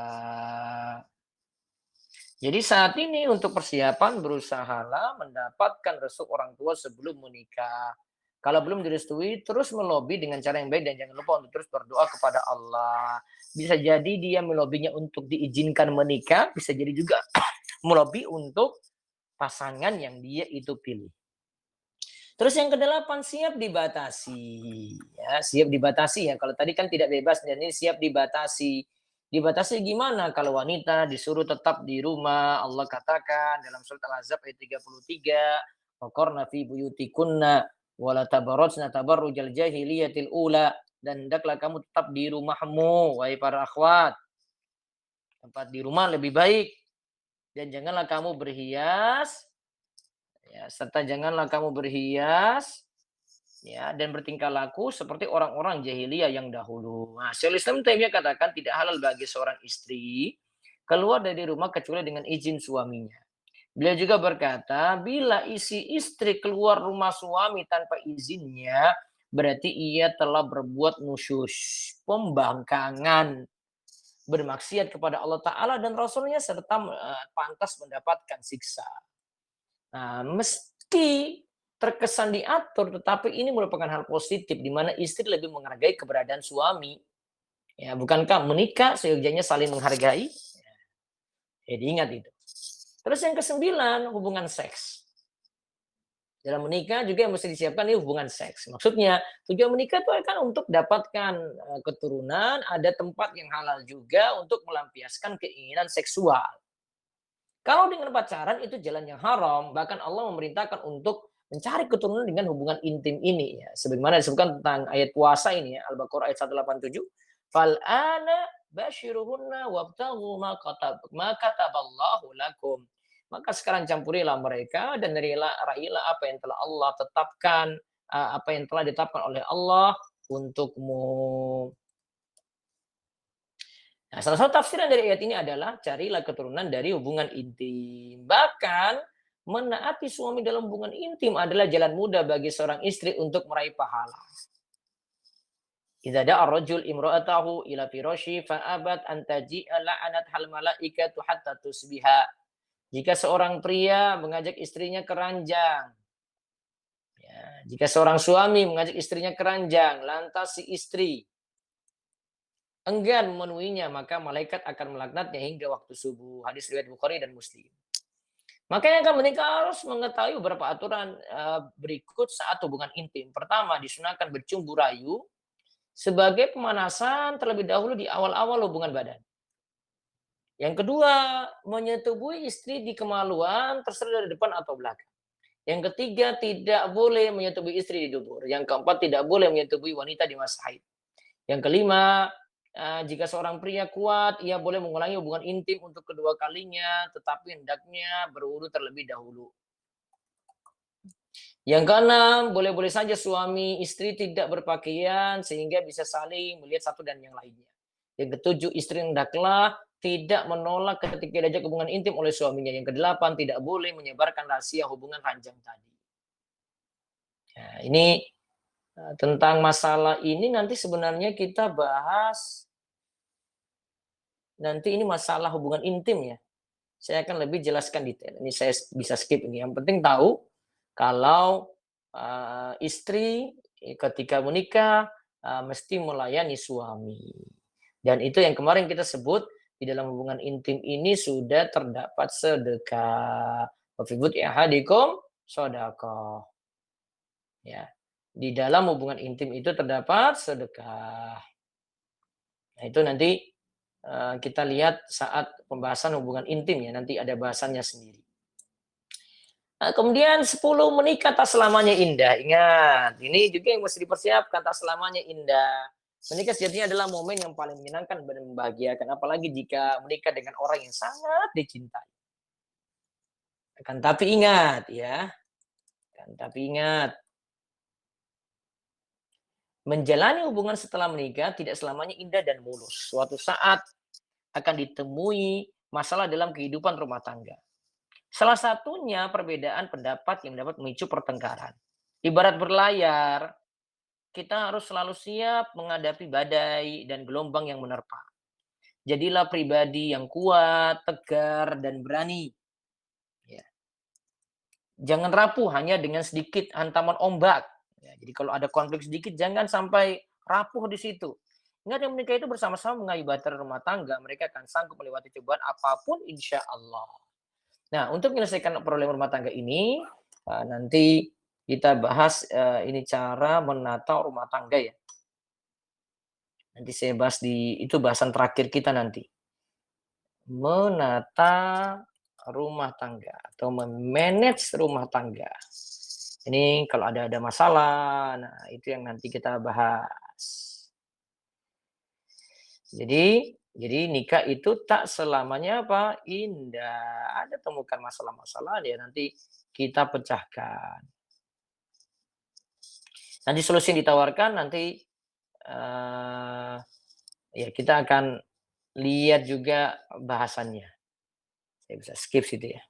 Jadi saat ini untuk persiapan berusahalah mendapatkan restu orang tua sebelum menikah. Kalau belum direstui, terus melobi dengan cara yang baik dan jangan lupa untuk terus berdoa kepada Allah. Bisa jadi dia melobinya untuk diizinkan menikah, bisa jadi juga melobi untuk pasangan yang dia itu pilih. Terus yang kedelapan, siap dibatasi. Ya, siap dibatasi ya. Kalau tadi kan tidak bebas, dan ini siap dibatasi. Dibatasi gimana? Kalau wanita disuruh tetap di rumah, Allah katakan dalam surat Al-Ahzab ayat 33, "Waqarna fi buyutikunna wa la tabarrajna tabarrujal jahiliyatil ula." Dan hendaklah kamu tetap di rumahmu, wahai para akhwat. Tempat di rumah lebih baik. Dan janganlah kamu berhias, ya, serta janganlah kamu berhias ya, dan bertingkah laku seperti orang-orang jahiliyah yang dahulu. Nah, Syekhul Islam Taimiyah katakan tidak halal bagi seorang istri keluar dari rumah kecuali dengan izin suaminya. Beliau juga berkata, bila istri keluar rumah suami tanpa izinnya, berarti ia telah berbuat nusyus, pembangkangan, bermaksiat kepada Allah Ta'ala dan Rasulnya, serta pantas mendapatkan siksa. Nah, meski terkesan diatur, tetapi ini merupakan hal positif di mana istri lebih menghargai keberadaan suami. Ya, bukankah menikah seyogyanya saling menghargai? Jadi ingat itu. Terus yang ke-9, hubungan seks. Dalam menikah juga yang mesti disiapkan ini hubungan seks. Maksudnya tujuan menikah itu kan untuk dapatkan keturunan, ada tempat yang halal juga untuk melampiaskan keinginan seksual. Kalau dengan pacaran itu jalan yang haram, bahkan Allah memerintahkan untuk mencari keturunan dengan hubungan intim ini ya. Sebagaimana disebutkan tentang ayat puasa ini ya, Al-Baqarah ayat 187. Fal'ana basyiruhunna wabtaghu ma kataballahu lakum. Maka sekarang campurilah mereka dan raihlah apa yang telah Allah tetapkan, apa yang telah ditetapkan oleh Allah untukmu. Nah, salah satu tafsiran dari ayat ini adalah carilah keturunan dari hubungan intim. Bahkan menaati suami dalam hubungan intim adalah jalan mudah bagi seorang istri untuk meraih pahala. Idza da'a ar-rajul imra'atahu ila firasyi fa'abat an taji'a la'anat hal malaikatu hatta tusbiha. Jika seorang pria mengajak istrinya ke ranjang, ya, jika seorang suami mengajak istrinya ke ranjang, lantas si istri enggan memenuhinya, maka malaikat akan melaknatnya hingga waktu subuh. Hadis riwayat Bukhari dan Muslim. Makanya kan menikah harus mengetahui beberapa aturan berikut saat hubungan intim. Pertama, disunahkan bercumbu rayu sebagai pemanasan terlebih dahulu di awal-awal hubungan badan. Yang kedua, menyetubuhi istri di kemaluan terserah dari depan atau belakang. Yang ketiga, tidak boleh menyetubuhi istri di dubur. Yang keempat, tidak boleh menyetubuhi wanita di masa haid. Yang kelima, jika seorang pria kuat, ia boleh mengulangi hubungan intim untuk kedua kalinya, tetapi hendaknya berwudu terlebih dahulu. Yang keenam, boleh-boleh saja suami istri tidak berpakaian sehingga bisa saling melihat satu dan yang lainnya. Yang ketujuh, istri hendaklah tidak menolak ketika diajak hubungan intim oleh suaminya. Yang kedelapan, tidak boleh menyebarkan rahasia hubungan ranjang tadi. Nah, ini tentang masalah ini nanti sebenarnya kita bahas nanti ini masalah hubungan intim ya. Saya akan lebih jelaskan detail. Ini saya bisa skip ini. Yang penting tahu kalau istri ketika menikah mesti melayani suami. Dan itu yang kemarin kita sebut di dalam hubungan intim ini sudah terdapat sedekah. Wafibut ihadikum sedekah. Ya. Di dalam hubungan intim itu terdapat sedekah. Nah, itu nanti kita lihat saat pembahasan hubungan intim ya, nanti ada bahasannya sendiri. Nah, kemudian 10 menikah tak selamanya indah. Ingat, ini juga yang mesti dipersiapkan, tak selamanya indah. Menikah sejatinya adalah momen yang paling menyenangkan dan membahagiakan, apalagi jika menikah dengan orang yang sangat dicintai. Akan tapi ingat ya, menjalani hubungan setelah menikah tidak selamanya indah dan mulus. Suatu saat akan ditemui masalah dalam kehidupan rumah tangga. Salah satunya perbedaan pendapat yang dapat memicu pertengkaran. Ibarat berlayar, kita harus selalu siap menghadapi badai dan gelombang yang menerpa. Jadilah pribadi yang kuat, tegar, dan berani. Ya. Jangan rapuh hanya dengan sedikit hantaman ombak. Ya, jadi kalau ada konflik sedikit, jangan sampai rapuh di situ. Ingat yang menikah itu bersama-sama mengayu bahtera rumah tangga. Mereka akan sanggup melewati cobaan apapun insya Allah. Nah, untuk menyelesaikan problem rumah tangga ini, nanti kita bahas ini cara menata rumah tangga ya. Nanti saya bahas itu bahasan terakhir kita nanti. Menata rumah tangga atau memanage rumah tangga. Ini kalau ada masalah, nah itu yang nanti kita bahas. Jadi nikah itu tak selamanya apa? Indah. Ada temukan masalah-masalah ya nanti kita pecahkan. Nanti solusi yang ditawarkan nanti ya kita akan lihat juga bahasannya. Saya bisa skip situ ya.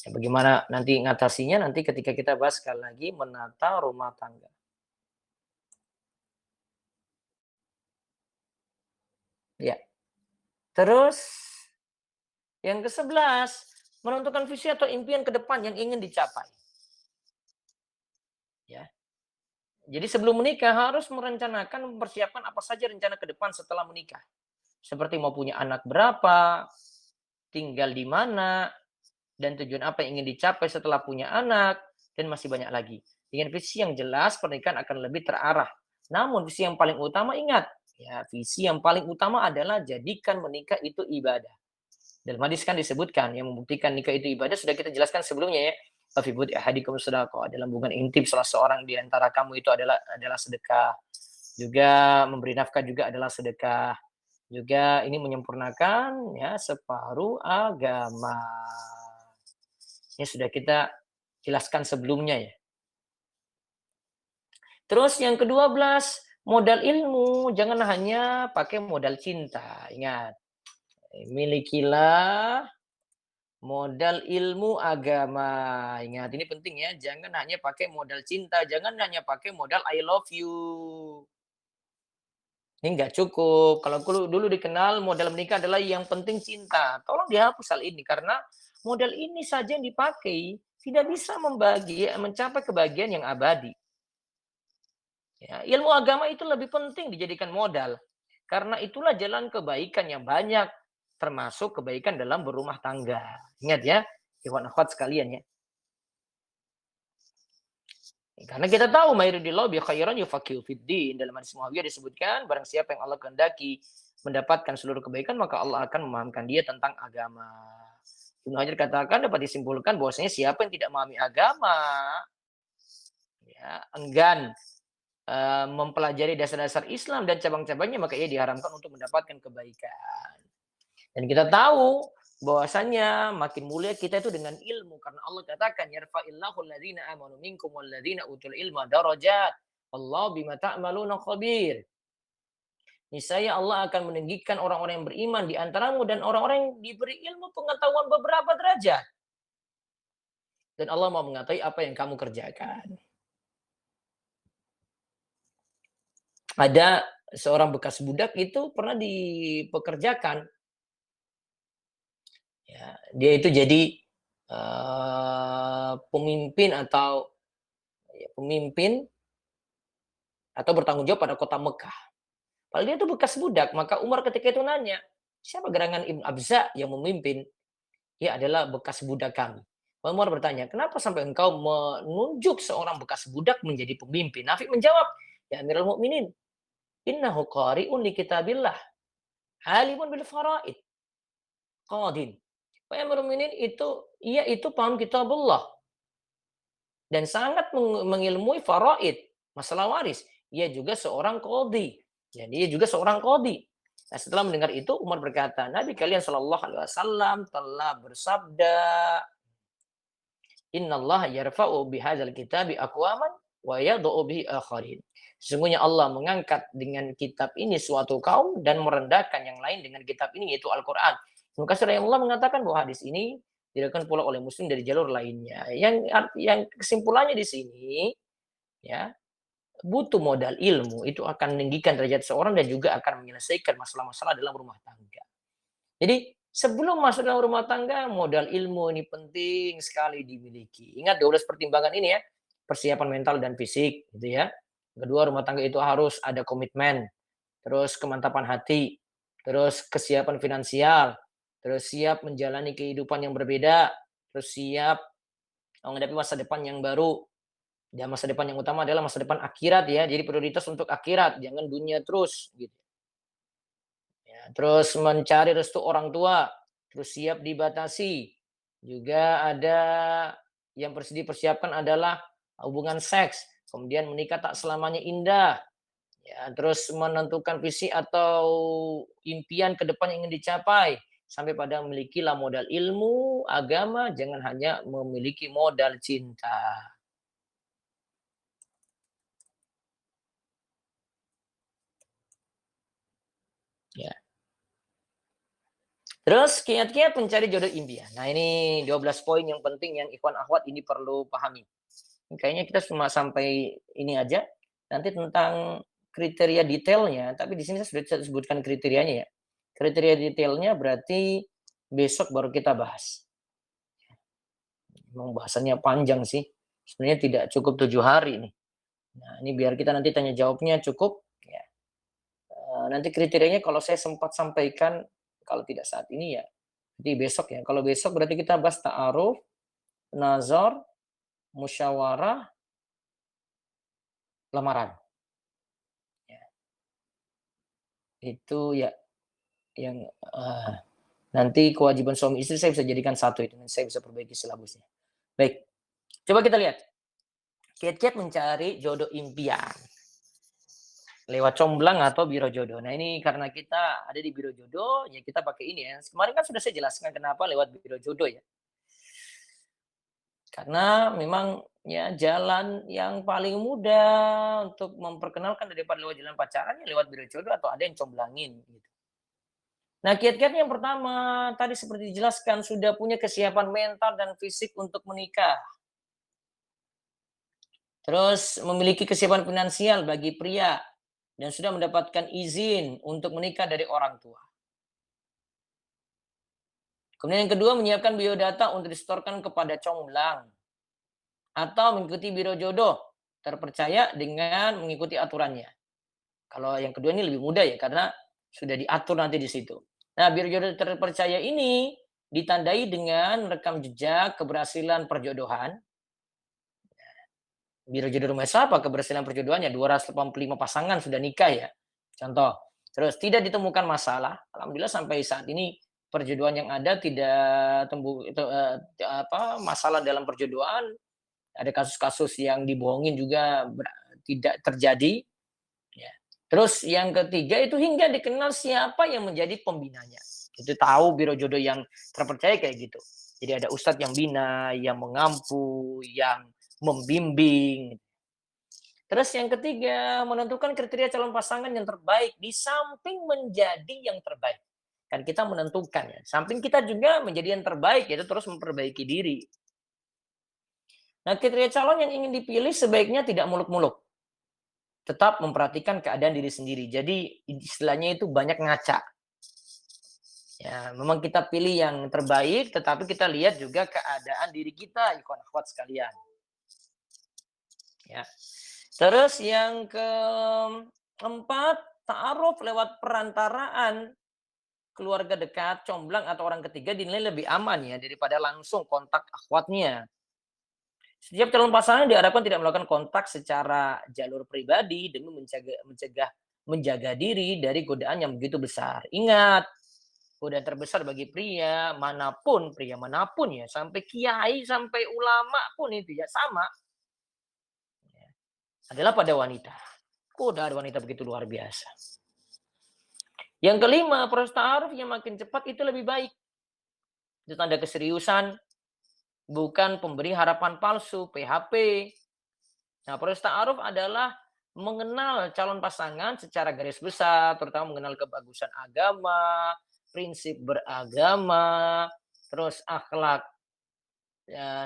Ya, bagaimana nanti ngatasinya nanti ketika kita bahas sekali lagi menata rumah tangga. Ya. Terus yang ke-11, menentukan visi atau impian ke depan yang ingin dicapai. Ya. Jadi sebelum menikah harus merencanakan, mempersiapkan apa saja rencana ke depan setelah menikah. Seperti mau punya anak berapa, tinggal di mana, dan tujuan apa yang ingin dicapai setelah punya anak, dan masih banyak lagi. Dengan visi yang jelas, pernikahan akan lebih terarah. Namun visi yang paling utama ingat, ya visi yang paling utama adalah jadikan menikah itu ibadah. Dalam hadis kan disebutkan yang membuktikan nikah itu ibadah sudah kita jelaskan sebelumnya ya. Fi budi ahadikum sedekah. Dalam hubungan intim salah seorang di antara kamu itu adalah sedekah. Juga memberi nafkah juga adalah sedekah. Juga ini menyempurnakan ya separuh agama. Ini sudah kita jelaskan sebelumnya ya. Terus yang ke-12, modal ilmu. Jangan hanya pakai modal cinta. Ingat, milikilah modal ilmu agama. Ingat, ini penting ya. Jangan hanya pakai modal cinta. Jangan hanya pakai modal I love you. Ini nggak cukup. Kalau dulu dikenal modal menikah adalah yang penting cinta. Tolong dihapus hal ini. Karena modal ini saja yang dipakai tidak bisa mencapai kebahagiaan yang abadi. Ya, ilmu agama itu lebih penting dijadikan modal. Karena itulah jalan kebaikan yang banyak. Termasuk kebaikan dalam berumah tangga. Ingat ya, ikhwan akhwat sekalian ya. Karena kita tahu mayuridillahu bi khairan yufaqihu fiddin. Dalam hadis Muawiyah disebutkan barang siapa yang Allah kehendaki mendapatkan seluruh kebaikan maka Allah akan memahamkan dia tentang agama. Ibnu Hajar katakan dapat disimpulkan bahwasanya siapa yang tidak memahami agama ya enggan mempelajari dasar-dasar Islam dan cabang-cabangnya maka ia diharamkan untuk mendapatkan kebaikan. Dan kita tahu bahwasannya makin mulia kita itu dengan ilmu karena Allah katakan yarfa'illahu alladziina aamanu minkum walladziina utul ilma darajat. Allah bima ta'maluna khabir. Niscaya Allah akan meninggikan orang-orang yang beriman di antaramu dan orang-orang yang diberi ilmu pengetahuan beberapa derajat. Dan Allah mau mengetahui apa yang kamu kerjakan. Ada seorang bekas budak itu pernah dipekerjakan. Ya, dia itu jadi pemimpin atau bertanggung jawab pada kota Mekah. Padahal dia itu bekas budak, maka Umar ketika itu nanya, siapa gerangan Ibn Abza yang memimpin? Dia adalah bekas budak kami. Umar bertanya, kenapa sampai engkau menunjuk seorang bekas budak menjadi pemimpin? Nafi menjawab, ya Amirul Mukminin, innahu qari'un li kitabillah, alimun bil faraid, qadin. Pak Amirul Mukminin ia itu paham kitabullah dan sangat mengilmui faraid, masalah waris. Ia juga seorang qadhi. Jadi ia juga seorang qadhi. Nah, setelah mendengar itu Umar berkata, Nabi kalian Shallallahu alaihi wasallam telah bersabda, Innallaha yarfa'u bihadzal kitabi aqwaman wa yad'u bihi akharin. Sesungguhnya Allah mengangkat dengan kitab ini suatu kaum dan merendahkan yang lain dengan kitab ini yaitu Al-Qur'an. Ibnu Katsir rahimahullah mengatakan bahwa hadis ini diriwayatkan pula oleh Muslim dari jalur lainnya. Yang kesimpulannya di sini ya, butuh modal ilmu itu akan meninggikan derajat seorang dan juga akan menyelesaikan masalah-masalah dalam rumah tangga. Jadi sebelum masuk dalam rumah tangga, modal ilmu ini penting sekali dimiliki. Ingat 12 pertimbangan ini ya, persiapan mental dan fisik gitu ya. Kedua, rumah tangga itu harus ada komitmen, terus kemantapan hati, terus kesiapan finansial, terus siap menjalani kehidupan yang berbeda, terus siap menghadapi masa depan yang baru. Dan masa depan yang utama adalah masa depan akhirat ya. Jadi prioritas untuk akhirat, jangan dunia terus gitu. Ya, terus mencari restu orang tua, terus siap dibatasi. Juga ada yang perlu dipersiapkan adalah hubungan seks, kemudian menikah tak selamanya indah. Ya, terus menentukan visi atau impian ke depan yang ingin dicapai sampai pada memilikilah modal ilmu, agama, jangan hanya memiliki modal cinta. Ya. Terus kiat-kiat mencari jodoh impian. Nah, ini 12 poin yang penting yang ikhwan akhwat ini perlu pahami. Kayaknya kita cuma sampai ini aja. Nanti tentang kriteria detailnya, tapi di sini saya sudah sebutkan kriterianya ya. Kriteria detailnya berarti besok baru kita bahas. Memang bahasannya panjang sih. Sebenarnya tidak cukup 7 hari nih. Nah, ini biar kita nanti tanya jawabnya cukup. Ya. Nanti kriterianya kalau saya sempat sampaikan, kalau tidak saat ini ya Jadi besok ya. Kalau besok berarti kita bahas ta'aruf, nazar, musyawarah, lamaran. Ya, itu ya yang nanti kewajiban suami istri saya bisa jadikan satu itu. Saya bisa perbaiki silabusnya. Baik, coba kita lihat. Kiat-kiat mencari jodoh impian. Lewat comblang atau biro jodoh. Nah ini karena kita ada di biro jodoh, ya kita pakai ini ya. Kemarin kan sudah saya jelaskan kenapa lewat biro jodoh ya. Karena memang ya jalan yang paling mudah untuk memperkenalkan daripada lewat jalan pacaran ya lewat biro jodoh atau ada yang comblangin gitu. Nah, kiat-kiatnya yang pertama tadi seperti dijelaskan sudah punya kesiapan mental dan fisik untuk menikah. Terus memiliki kesiapan finansial bagi pria dan sudah mendapatkan izin untuk menikah dari orang tua. Kemudian yang kedua menyiapkan biodata untuk disetorkan kepada comblang atau mengikuti biro jodoh terpercaya dengan mengikuti aturannya. Kalau yang kedua ini lebih mudah ya karena sudah diatur nanti di situ. Nah, biro jodoh terpercaya ini ditandai dengan rekam jejak keberhasilan perjodohan. Biro jodoh rumah apa keberhasilan perjodohannya 285 pasangan sudah nikah ya. Contoh. Terus tidak ditemukan masalah. Alhamdulillah sampai saat ini perjodohan yang ada tidak masalah dalam perjodohan. Ada kasus-kasus yang dibohongin juga tidak terjadi. Ya. Terus yang ketiga itu hingga dikenal siapa yang menjadi pembinanya. Itu tahu biro jodoh yang terpercaya kayak gitu. Jadi ada ustadz yang bina, yang mengampu, yang membimbing. Terus yang ketiga, menentukan kriteria calon pasangan yang terbaik di samping menjadi yang terbaik. Kan kita menentukan ya. Samping kita juga menjadi yang terbaik, yaitu terus memperbaiki diri. Nah, kriteria calon yang ingin dipilih sebaiknya tidak muluk-muluk. Tetap memperhatikan keadaan diri sendiri. Jadi istilahnya itu banyak ngaca. Ya, memang kita pilih yang terbaik, tetapi kita lihat juga keadaan diri kita, ikhwan akhwat sekalian. Ya. Terus yang keempat, ta'aruf lewat perantaraan keluarga dekat, comblang atau orang ketiga dinilai lebih aman ya daripada langsung kontak akhwatnya. Setiap calon pasangan diharapkan tidak melakukan kontak secara jalur pribadi demi menjaga diri dari godaan yang begitu besar. Ingat, godaan terbesar bagi pria manapun ya, sampai kiai, sampai ulama pun itu ya sama. Adalah pada wanita. Godaan wanita begitu luar biasa. Yang kelima, proses ta'aruf yang makin cepat itu lebih baik. Itu tanda keseriusan, bukan pemberi harapan palsu, PHP. Nah, proses ta'aruf adalah mengenal calon pasangan secara garis besar, terutama mengenal kebagusan agama, prinsip beragama, terus akhlak, ya,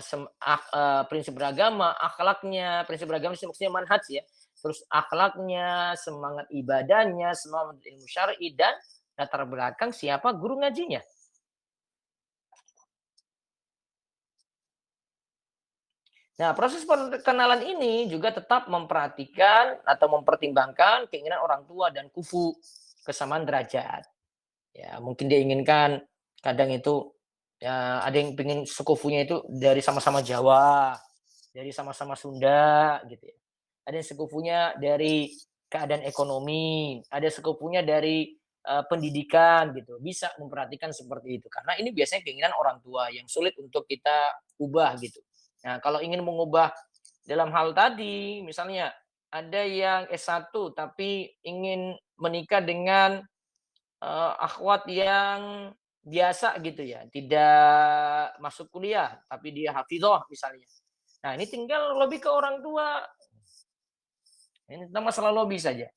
prinsip beragama, akhlaknya, prinsip beragama maksudnya manhaj ya, terus akhlaknya, semangat ibadahnya, semangat ilmu syar'i dan latar belakang siapa guru ngajinya. Nah, proses perkenalan ini juga tetap memperhatikan atau mempertimbangkan keinginan orang tua dan kufu, kesamaan derajat. Ya, mungkin dia inginkan kadang itu ya ada yang pengen sekufunya itu dari sama-sama Jawa, dari sama-sama Sunda gitu ya. Ada yang sekufunya dari keadaan ekonomi, ada sekufunya dari pendidikan gitu. Bisa memperhatikan seperti itu karena ini biasanya keinginan orang tua yang sulit untuk kita ubah gitu. Nah, kalau ingin mengubah dalam hal tadi, misalnya ada yang S1 tapi ingin menikah dengan akhwat yang biasa gitu ya, tidak masuk kuliah, tapi dia hafidhah misalnya. Nah, ini tinggal lobby ke orang tua. Ini tentang masalah lobby saja.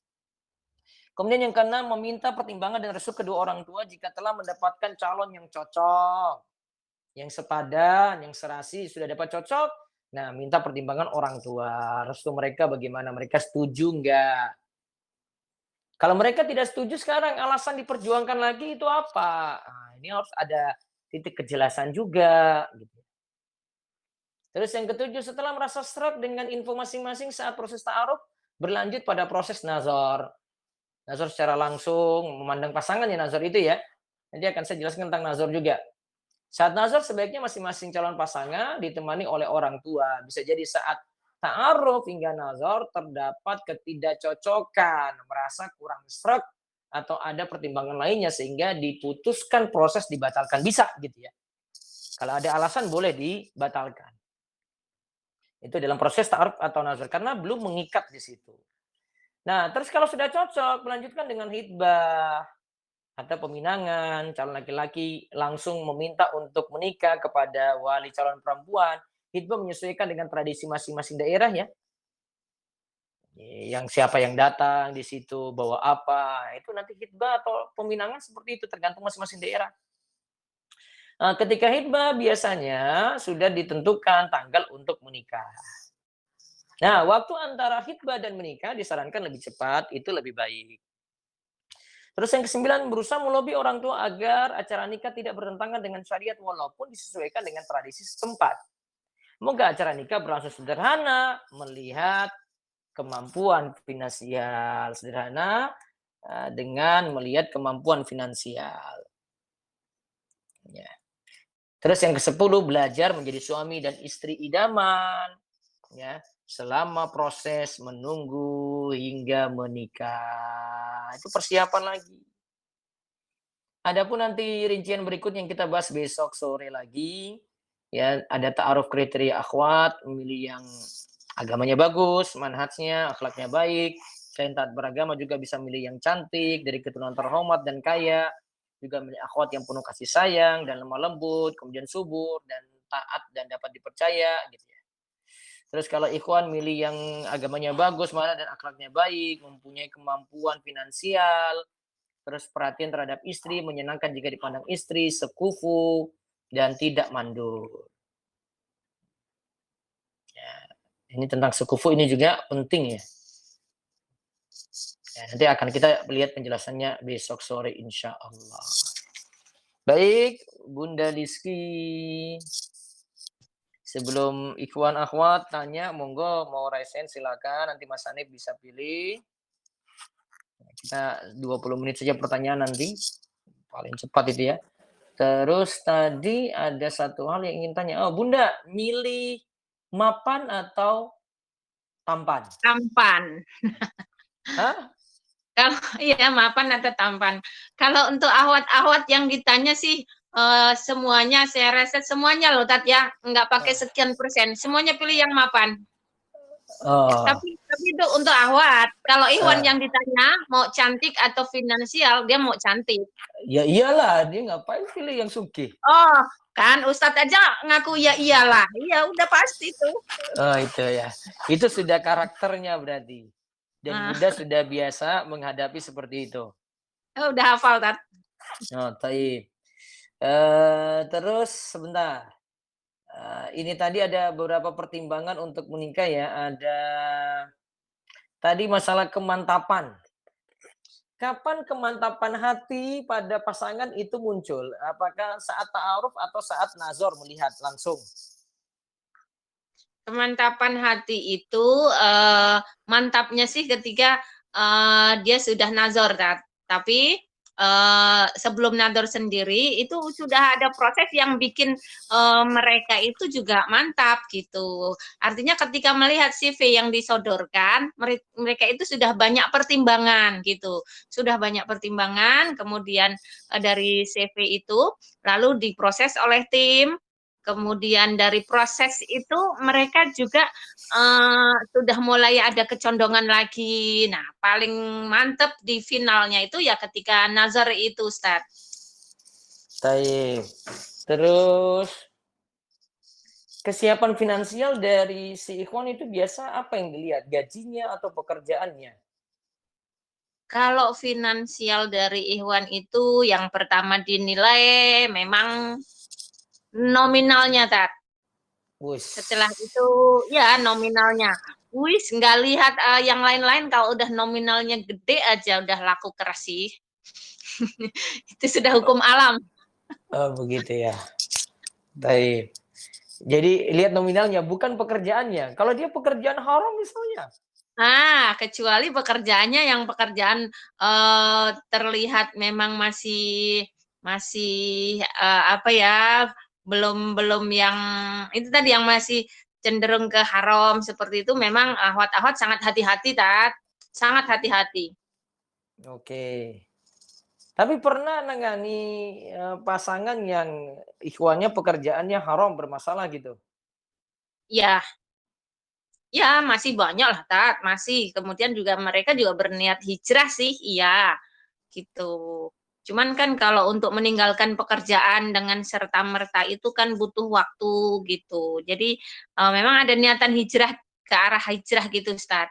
Kemudian yang keenam, meminta pertimbangan dan restu kedua orang tua jika telah mendapatkan calon yang cocok, yang sepadan, yang serasi, sudah dapat cocok. Nah, minta pertimbangan orang tua, restu mereka bagaimana, mereka setuju enggak? Kalau mereka tidak setuju sekarang, alasan diperjuangkan lagi itu apa? Nah, ini harus ada titik kejelasan juga. Gitu. Terus yang ketujuh, setelah merasa seret dengan info masing-masing saat proses ta'aruf, berlanjut pada proses nazar. Nazar secara langsung, memandang pasangan ya nazar itu ya. Nanti akan saya jelaskan tentang nazar juga. Saat nazar sebaiknya masing-masing calon pasangan ditemani oleh orang tua. Bisa jadi saat ta'aruf hingga nazar terdapat ketidakcocokan, merasa kurang sreg atau ada pertimbangan lainnya sehingga diputuskan proses dibatalkan. Bisa gitu ya. Kalau ada alasan boleh dibatalkan. Itu dalam proses ta'aruf atau nazar karena belum mengikat di situ. Nah, terus kalau sudah cocok melanjutkan dengan hitbah atau peminangan, calon laki-laki langsung meminta untuk menikah kepada wali calon perempuan. Hitbah menyesuaikan dengan tradisi masing-masing daerah ya. Yang siapa yang datang di situ, bawa apa, itu nanti hitbah atau peminangan seperti itu tergantung masing-masing daerah. Ketika hitbah biasanya sudah ditentukan tanggal untuk menikah. Nah, waktu antara hitbah dan menikah disarankan lebih cepat, itu lebih baik. Terus yang ke-9, berusaha melobi orang tua agar acara nikah tidak bertentangan dengan syariat walaupun disesuaikan dengan tradisi setempat. Semoga acara nikah berlangsung sederhana, melihat kemampuan finansial. Sederhana dengan melihat kemampuan finansial. Ya. Terus yang ke-10, belajar menjadi suami dan istri idaman. Ya, selama proses menunggu hingga menikah. Itu persiapan lagi. Adapun nanti rincian berikut yang kita bahas besok sore lagi. Ya, ada ta'aruf kriteria akhwat, memilih yang agamanya bagus, manhajnya, akhlaknya baik. Selain taat beragama juga bisa milih yang cantik, dari keturunan terhormat dan kaya. Juga milih akhwat yang penuh kasih sayang dan lemah lembut, kemudian subur dan taat dan dapat dipercaya gitu ya. Terus kalau ikhwan milih yang agamanya bagus, mana dan akhlaknya baik, mempunyai kemampuan finansial, terus perhatian terhadap istri, menyenangkan jika dipandang istri, sekufu, dan tidak mandul. Ya, ini tentang sekufu ini juga penting ya. Ya, nanti akan kita lihat penjelasannya besok sore insya Allah. Baik, Bunda Rizky. Sebelum ikhwan akhwat tanya, monggo mau raise hand silakan. Nanti Mas Hanif bisa pilih. Kita 20 menit saja pertanyaan nanti. Paling cepat itu ya. Terus tadi ada satu hal yang ingin tanya. Oh, Bunda, milih mapan atau tampan? Tampan. Hah? Kalau iya mapan atau tampan. Kalau untuk ahwat-ahwat yang ditanya sih semuanya saya rasa semuanya loh Tat ya, nggak pakai sekian persen. Semuanya pilih yang mapan. Oh, Tapi itu untuk ahwat. Kalau Iwan yang ditanya mau cantik atau finansial, dia mau cantik. ya iyalah, dia ngapain pilih yang sugih? Oh, kan Ustadz aja ngaku ya iyalah. Iya, udah pasti itu. Oh, itu ya. Itu sudah karakternya berarti. Dan Bunda sudah biasa menghadapi seperti itu. Oh, udah hafal, Tat. Oh, taib. Terus sebentar. Ini tadi ada beberapa pertimbangan untuk menikah ya. Ada tadi masalah kemantapan. Kapan kemantapan hati pada pasangan itu muncul? Apakah saat ta'aruf atau saat nazar melihat langsung? Kemantapan hati itu mantapnya sih ketika dia sudah nazar, Tat. Tapi sebelum nazar sendiri itu sudah ada proses yang bikin mereka itu juga mantap gitu. Artinya ketika melihat CV yang disodorkan, mereka itu sudah banyak pertimbangan gitu. Sudah banyak pertimbangan, kemudian dari CV itu lalu diproses oleh tim. Kemudian dari proses itu mereka juga sudah mulai ada kecondongan lagi. Nah, paling mantep di finalnya itu ya ketika nazar itu, Ustaz. Taib. Terus kesiapan finansial dari si ikhwan itu biasa apa yang dilihat? Gajinya atau pekerjaannya? Kalau finansial dari Ikhwan itu yang pertama dinilai memang nominalnya, Tat. Setelah itu ya nominalnya. Wis nggak lihat yang lain-lain, kalau udah nominalnya gede aja udah laku keras sih. Itu sudah hukum alam. Oh, begitu ya. Baik. Jadi lihat nominalnya bukan pekerjaannya. Kalau dia pekerjaan haram misalnya. Kecuali pekerjaannya yang pekerjaan terlihat memang masih masih apa ya, belum yang itu tadi yang masih cenderung ke haram seperti itu, memang akhwat-akhwat sangat hati-hati, Tat. Sangat hati-hati. Oke. Tapi pernah nangani pasangan yang ikhwannya pekerjaannya haram bermasalah gitu? Ya, ya masih banyak lah, Tat. Masih. Kemudian juga mereka juga berniat hijrah sih, iya. Gitu. Cuman kan kalau untuk meninggalkan pekerjaan dengan serta-merta itu kan butuh waktu gitu. Jadi memang ada niatan hijrah ke arah hijrah gitu, Ustaz.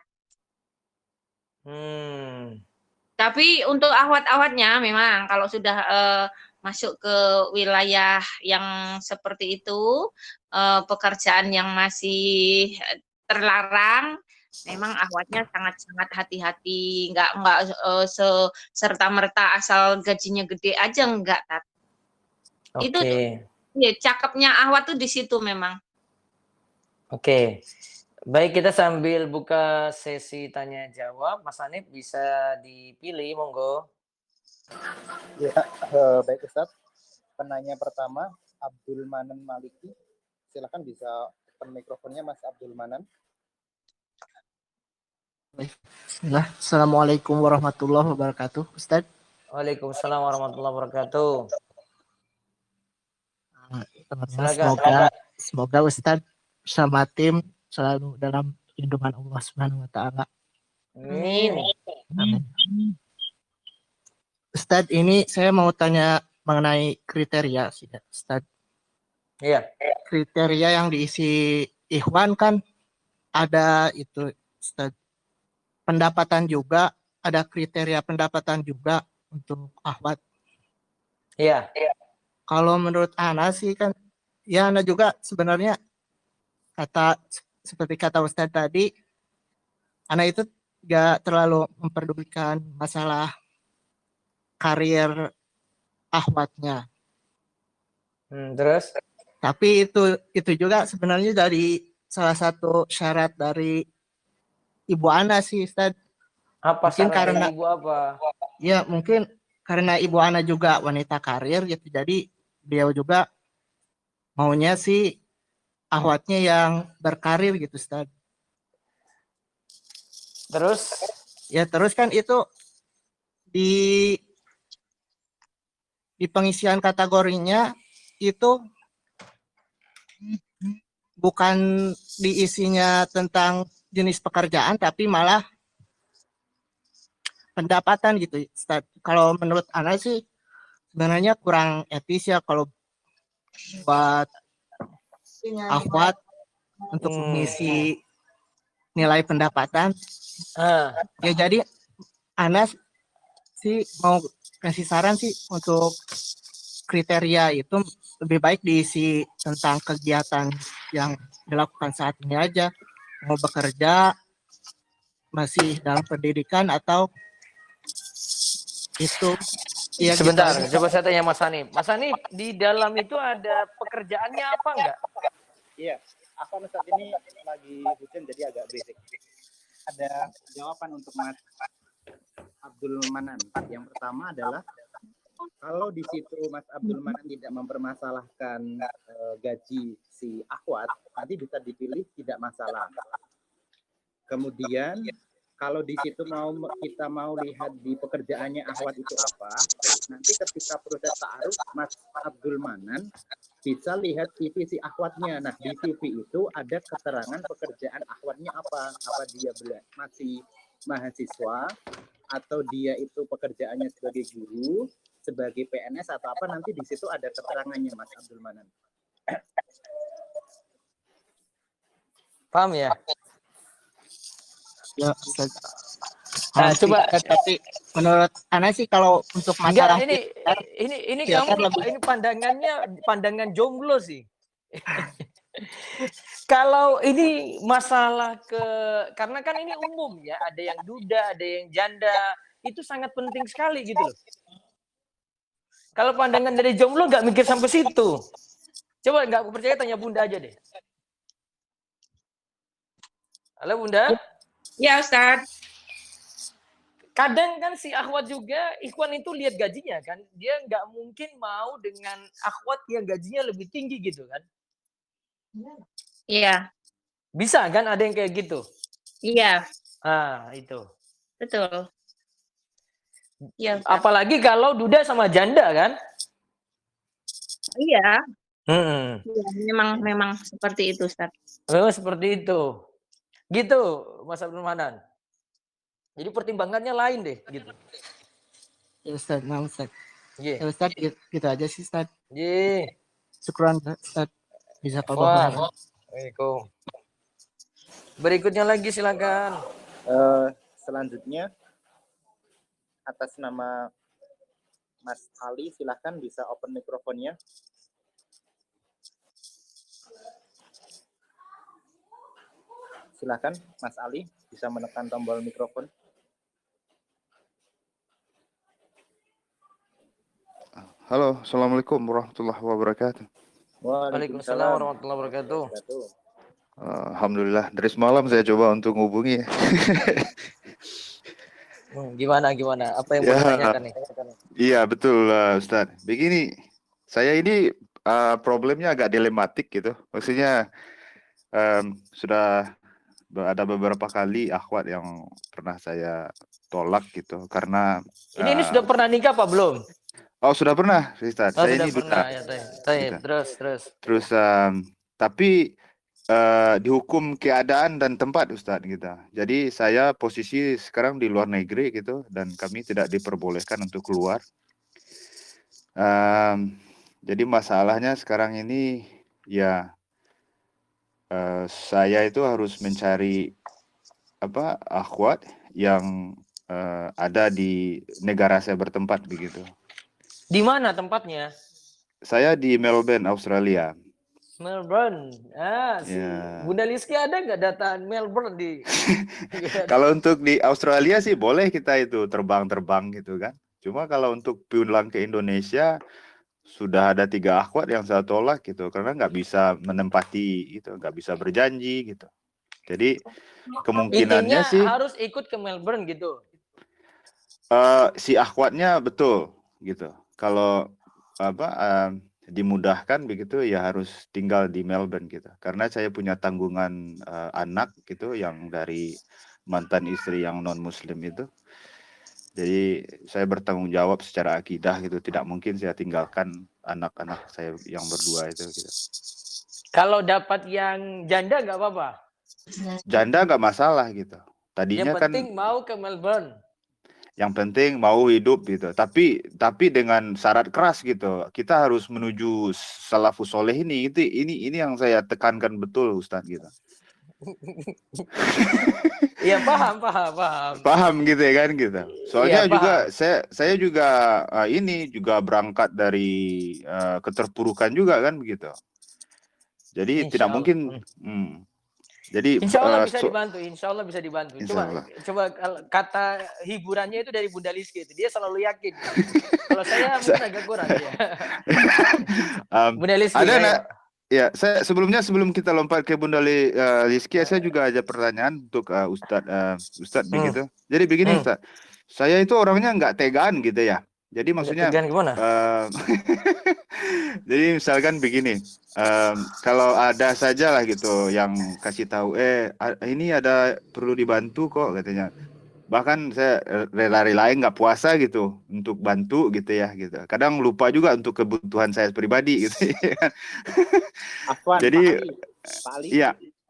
Tapi untuk akhwat-akhwatnya memang kalau sudah masuk ke wilayah yang seperti itu, pekerjaan yang masih terlarang, memang akhwatnya sangat-sangat hati-hati, nggak serta-merta asal gajinya gede aja enggak, Tat. Itu Oke. ya cakepnya akhwat tuh di situ memang. Oke. Baik, kita sambil buka sesi tanya jawab. Mas Hanif bisa dipilih, monggo. Ya, baik Ustaz. Penanya pertama, Abdul Manan Maliki. Silakan bisa open mikrofonnya Mas Abdul Manan. Bismillah. Assalamualaikum warahmatullahi wabarakatuh, Ustaz. Waalaikumsalam warahmatullahi wabarakatuh. Silakan. Semoga Ustaz bersama tim selalu dalam lindungan Allah Subhanahu wa taala. Amin. Ustaz, ini saya mau tanya mengenai kriteria sih, Ustaz. Iya. Kriteria yang diisi ikhwan kan ada itu, Ustaz. Pendapatan juga, ada kriteria pendapatan juga untuk akhwat. Iya. Kalau menurut Ana sih kan, ya Ana juga sebenarnya seperti kata Ustadz tadi, Ana itu gak terlalu memperdulikan masalah karir akhwatnya. Terus? Tapi itu juga sebenarnya dari salah satu syarat dari ibu Ana sih, Ustadz. Apa mungkin karena ibu apa? Ya mungkin karena ibu Ana juga wanita karir gitu, jadi beliau juga maunya sih akhwatnya yang berkarir gitu, Ustaz. Terus? Ya terus kan itu di pengisian kategorinya itu bukan diisinya tentang jenis pekerjaan, tapi malah pendapatan gitu, Ustaz. Kalau menurut Ana sih sebenarnya kurang etis ya kalau buat akhwat untuk mengisi nilai pendapatan. Ya jadi Ana sih mau kasih saran sih untuk kriteria itu lebih baik diisi tentang kegiatan yang dilakukan saat ini aja. Mau bekerja, masih dalam pendidikan, atau itu. Ya, sebentar, gitu. Coba saya tanya Mas Hanif. Mas Hanif, di dalam itu ada pekerjaannya apa enggak? Iya, aku saat ini lagi hujan jadi agak berisik. Ada jawaban untuk Mas Abdul Manan. Yang pertama adalah kalau di situ Mas Abdul Manan tidak mempermasalahkan gaji si akhwat, nanti bisa dipilih tidak masalah. Kemudian kalau di situ kita mau lihat di pekerjaannya akhwat itu apa, nanti ketika proses ta'aruf Mas Abdul Manan bisa lihat CV si akhwatnya. Nah, di CV itu ada keterangan pekerjaan akhwatnya apa. Apa dia masih mahasiswa, atau dia itu pekerjaannya sebagai guru, sebagai PNS, atau apa, nanti di situ ada keterangannya Mas Abdul Manan. Paham ya? Ya, coba. Tapi menurut Ana sih kalau untuk masalah ini kamu ini pandangan jomblo sih. Kalau ini masalah karena kan ini umum ya, ada yang duda, ada yang janda, itu sangat penting sekali gitu loh. Kalau pandangan dari jomblo nggak mikir sampai situ. Coba nggak percaya tanya Bunda aja deh. Halo Bunda. Ya Ustaz. kadang kan si akhwat juga, ikhwan itu lihat gajinya kan, dia nggak mungkin mau dengan akhwat yang gajinya lebih tinggi gitu kan. Iya, Bisa kan ada yang kayak gitu? iya, Ah, itu. betul. Iya, Ustaz. Apalagi kalau duda sama janda kan? Iya, Hmm. iya, memang seperti itu, Ustaz. Memang seperti itu. Gitu, Mas Abdul Manan. Jadi pertimbangannya lain deh, gitu. Ya Ustaz, nah Ustaz. Iya. Ya Ustaz, gitu aja sih Ustaz. Iya. Syukran Ustaz. Bisa Wah. kalau Assalamualaikum. Berikutnya lagi silakan. Selanjutnya atas nama Mas Ali, silahkan bisa open mikrofonnya. Silahkan Mas Ali bisa menekan tombol mikrofon. Halo, Assalamualaikum warahmatullahi wabarakatuh. Waalaikumsalam warahmatullahi wabarakatuh. Alhamdulillah, dari semalam saya coba untuk menghubungi. Gimana? Apa yang Ya. mau ditanyakan nih? Iya, betul Ustaz. Begini, saya ini problemnya agak dilematik gitu. Maksudnya sudah ada beberapa kali akhwat yang pernah saya tolak gitu karena Ini sudah pernah nikah apa belum? oh sudah pernah, Ustaz. Oh, Saya sudah ini pernah duda. ya, Teh. Duda. Terus. Terus tapi dihukum keadaan dan tempat Ustadz gitu. Jadi saya posisi sekarang di luar negeri gitu dan kami tidak diperbolehkan untuk keluar. Jadi masalahnya sekarang ini ya saya itu harus mencari akhwat yang ada di negara saya bertempat begitu. Di mana tempatnya? Saya di Melbourne, Australia. Melbourne. Si Ya. Bunda Liski ada nggak data Melbourne di? Kalau untuk di Australia sih boleh kita itu terbang gitu kan. Cuma kalau untuk pulang ke Indonesia sudah ada 3 akhwat yang saya tolak gitu karena nggak bisa menempati itu, nggak bisa berjanji gitu. Jadi kemungkinannya Intinya sih harus ikut ke Melbourne gitu. si akhwatnya betul gitu. Kalau dimudahkan begitu ya harus tinggal di Melbourne gitu. Karena saya punya tanggungan anak gitu yang dari mantan istri yang non muslim itu. Jadi saya bertanggung jawab secara akidah gitu. Tidak mungkin saya tinggalkan anak-anak saya yang berdua itu gitu. Kalau dapat yang janda nggak apa-apa. Janda nggak masalah gitu. Tadinya Yang penting mau ke Melbourne. Yang penting mau hidup gitu. Tapi dengan syarat keras gitu. Kita harus menuju salafus soleh ini. Ini yang saya tekankan betul Ustaz gitu. Iya paham. Paham gitu ya kan gitu. Soalnya Ya, juga saya juga ini juga berangkat dari keterpurukan juga kan begitu. Jadi Insya tidak Allah. mungkin. Jadi Insya Allah bisa dibantu. Insya Allah. Coba kata hiburannya itu dari Bunda Liski itu. Dia selalu yakin. Kalau saya mungkin agak kurang ya. Bunda Liski. Ya, sebelum kita lompat ke Bunda Liski, saya juga ada pertanyaan untuk Ustadz begitu. Jadi begini Ustadz, saya itu orangnya nggak tegaan gitu ya. Jadi maksudnya gimana? Jadi misalkan begini, kalau ada saja lah gitu yang kasih tahu, ini ada perlu dibantu kok katanya. Bahkan saya rela-relain nggak puasa gitu untuk bantu gitu ya gitu. Kadang lupa juga untuk kebutuhan saya pribadi gitu. Afwan, jadi Pak Ali.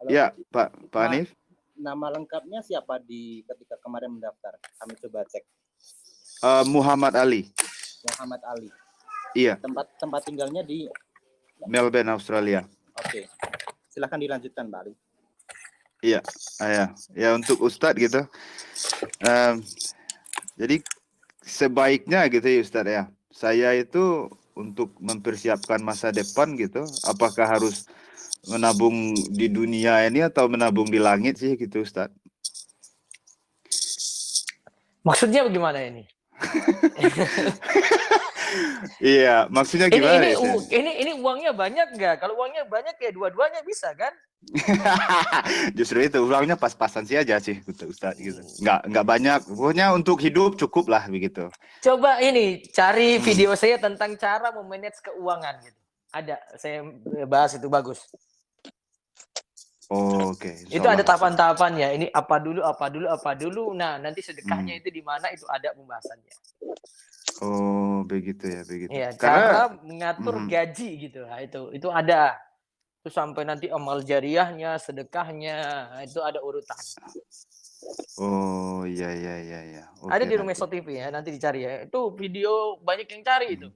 Iya Pak Hanif. Nama lengkapnya siapa ketika kemarin mendaftar? Kami coba cek. Muhammad Ali. Muhammad Ali. Iya. Tempat tinggalnya di Melbourne, Australia. Oke. Silahkan dilanjutkan, Pak Ali. Iya, ya untuk Ustadz gitu. Jadi sebaiknya gitu ya Ustadz ya. Saya itu untuk mempersiapkan masa depan gitu, apakah harus menabung di dunia ini atau menabung di langit sih gitu Ustadz? Maksudnya bagaimana ini? Iya, maksudnya gimana ya? Ini uangnya banyak nggak? Kalau uangnya banyak ya dua-duanya bisa kan? Justru itu uangnya pas-pasan sih aja sih, Ustaz gitu. Nggak banyak, pokoknya untuk hidup cukup lah begitu. Coba ini cari video saya tentang cara memanage keuangan gitu. Ada, saya bahas itu bagus. Oke, Itu ada insyaallah. tahapan-tahapannya. Ini apa dulu. Nah, nanti sedekahnya itu di mana itu ada pembahasannya. Oh, begitu ya, begitu. Iya, Karena cara mengatur gaji gitu. Nah, itu ada. Itu sampai nanti amal jariahnya, sedekahnya, itu ada urutan. oh iya. Oke, Ada di nanti. Rumeso TV ya, nanti dicari ya. Itu video banyak yang cari itu.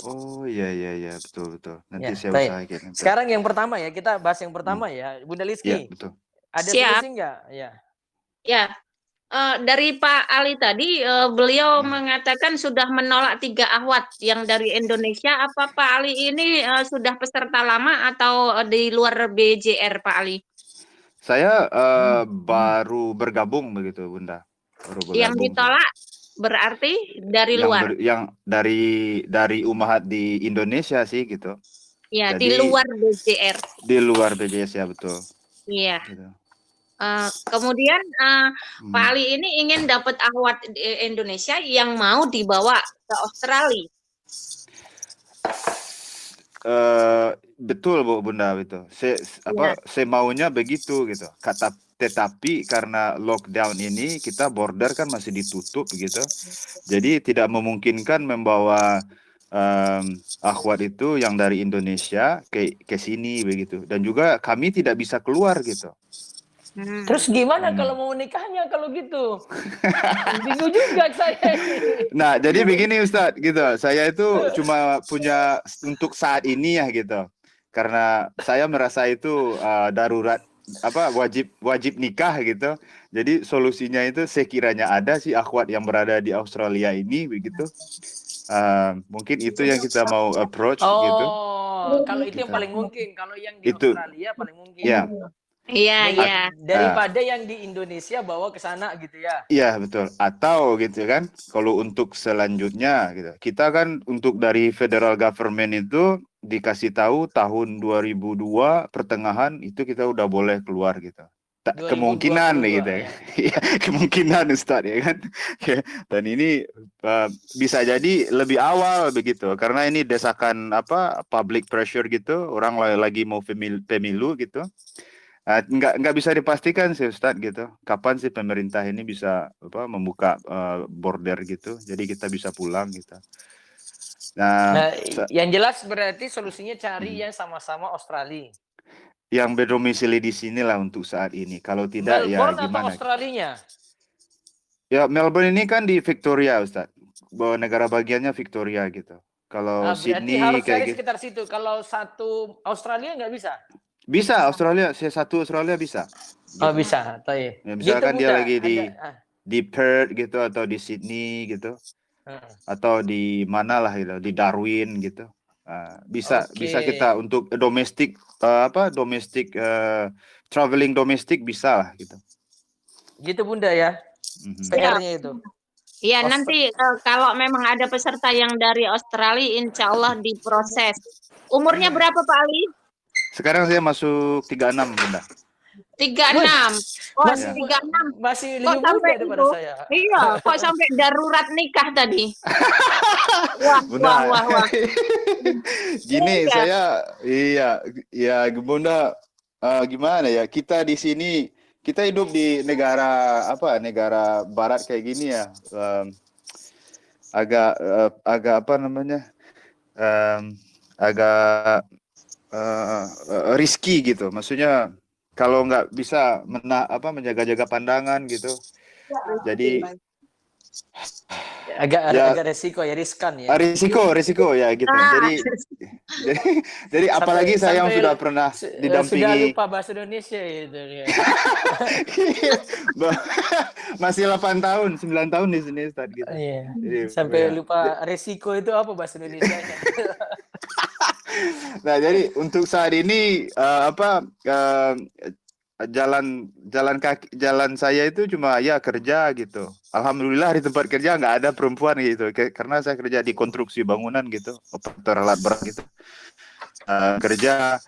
Oh iya, betul. Nanti Ya, saya baik. usahakan. Nanti. Sekarang yang pertama ya, kita bahas yang pertama ya. Bunda Iya, Lizki, betul. ada Siap. solusi nggak? Ya. Ya, dari Pak Ali tadi, beliau mengatakan sudah menolak 3 ahwat yang dari Indonesia. Apa Pak Ali ini sudah peserta lama atau di luar BJR, Pak Ali? Saya baru bergabung begitu, Bunda. Baru Yang bergabung. ditolak berarti dari luar. Yang dari Umahat di Indonesia sih gitu. Ya, Jadi, di luar BJR. Di luar BJS ya, betul. Iya. Gitu. Kemudian Pak Ali ini ingin dapat ahwat di Indonesia yang mau dibawa ke Australia. Betul Bu Bunda itu. Saya maunya begitu gitu. Tetapi karena lockdown ini kita border kan masih ditutup gitu. Jadi tidak memungkinkan membawa akhwat itu yang dari Indonesia ke sini begitu. Dan juga kami tidak bisa keluar gitu. Terus gimana kalau mau nikahnya kalau gitu? Bingung juga saya ini. Nah, jadi begini Ustadz gitu. Saya itu cuma punya untuk saat ini ya gitu. Karena saya merasa itu darurat wajib nikah gitu. Jadi solusinya itu sekiranya ada sih akhwat yang berada di Australia ini begitu. Mungkin itu yang kita mau approach gitu. Oh, kalau itu yang paling mungkin. Kalau yang di Australia paling mungkin. Ya. Iya. Daripada yang di Indonesia bawa ke sana gitu ya. Iya, betul. Atau gitu kan, kalau untuk selanjutnya gitu. Kita kan untuk dari federal government itu dikasih tahu tahun 2002 pertengahan itu kita udah boleh keluar gitu. Kemungkinan gitu ya. Kemungkinan Ustadz ya kan. Dan ini bisa jadi lebih awal begitu karena ini desakan public pressure gitu, orang lagi mau pemilu gitu. Nggak bisa dipastikan sih Ustadz gitu. Kapan sih pemerintah ini bisa membuka border gitu. Jadi kita bisa pulang gitu. Nah, yang jelas berarti solusinya cari yang sama-sama Australia. Yang berdomisili di sini lah untuk saat ini. Kalau tidak Melbourne ya gimana? Atau Australia? Ya Melbourne ini kan di Victoria Ustadz. Bahwa negara bagiannya Victoria gitu. Kalau Sydney harus cari kayak gitu. sekitar situ. Kalau satu Australia nggak bisa? Bisa Australia, satu Australia bisa. Oh bisa, ya, misalkan gitu, dia lagi di Perth gitu atau di Sydney gitu, atau di mana lah gitu, di Darwin gitu, bisa kita untuk domestik traveling domestik bisa lah gitu. Gitu Bunda ya, PR-nya itu. Iya nanti kalau memang ada peserta yang dari Australia, insya Allah diproses. Umurnya berapa Pak Ali? Sekarang saya masuk 36 Bunda. 36. Oh, 36. Masih lebih muda daripada saya. Iya, kok sampai darurat nikah tadi. Wah. Gini saya Bunda, gimana ya? Kita di sini kita hidup di negara barat kayak gini ya. Agak risky gitu, maksudnya kalau nggak bisa menjaga-jaga pandangan gitu, jadi agak riskan ya. Risiko ya gitu. Jadi apalagi saya yang sudah pernah didampingi. Sudah lupa bahasa Indonesia gitu ya. Masih 8 tahun, 9 tahun di sini Ustaz gitu. Iya. Sampai lupa risiko itu apa bahasa Indonesianya. Nah, jadi untuk saat ini jalan saya itu cuma ya kerja gitu. Alhamdulillah di tempat kerja nggak ada perempuan gitu. Karena saya kerja di konstruksi bangunan gitu, operator alat berat gitu. Kerja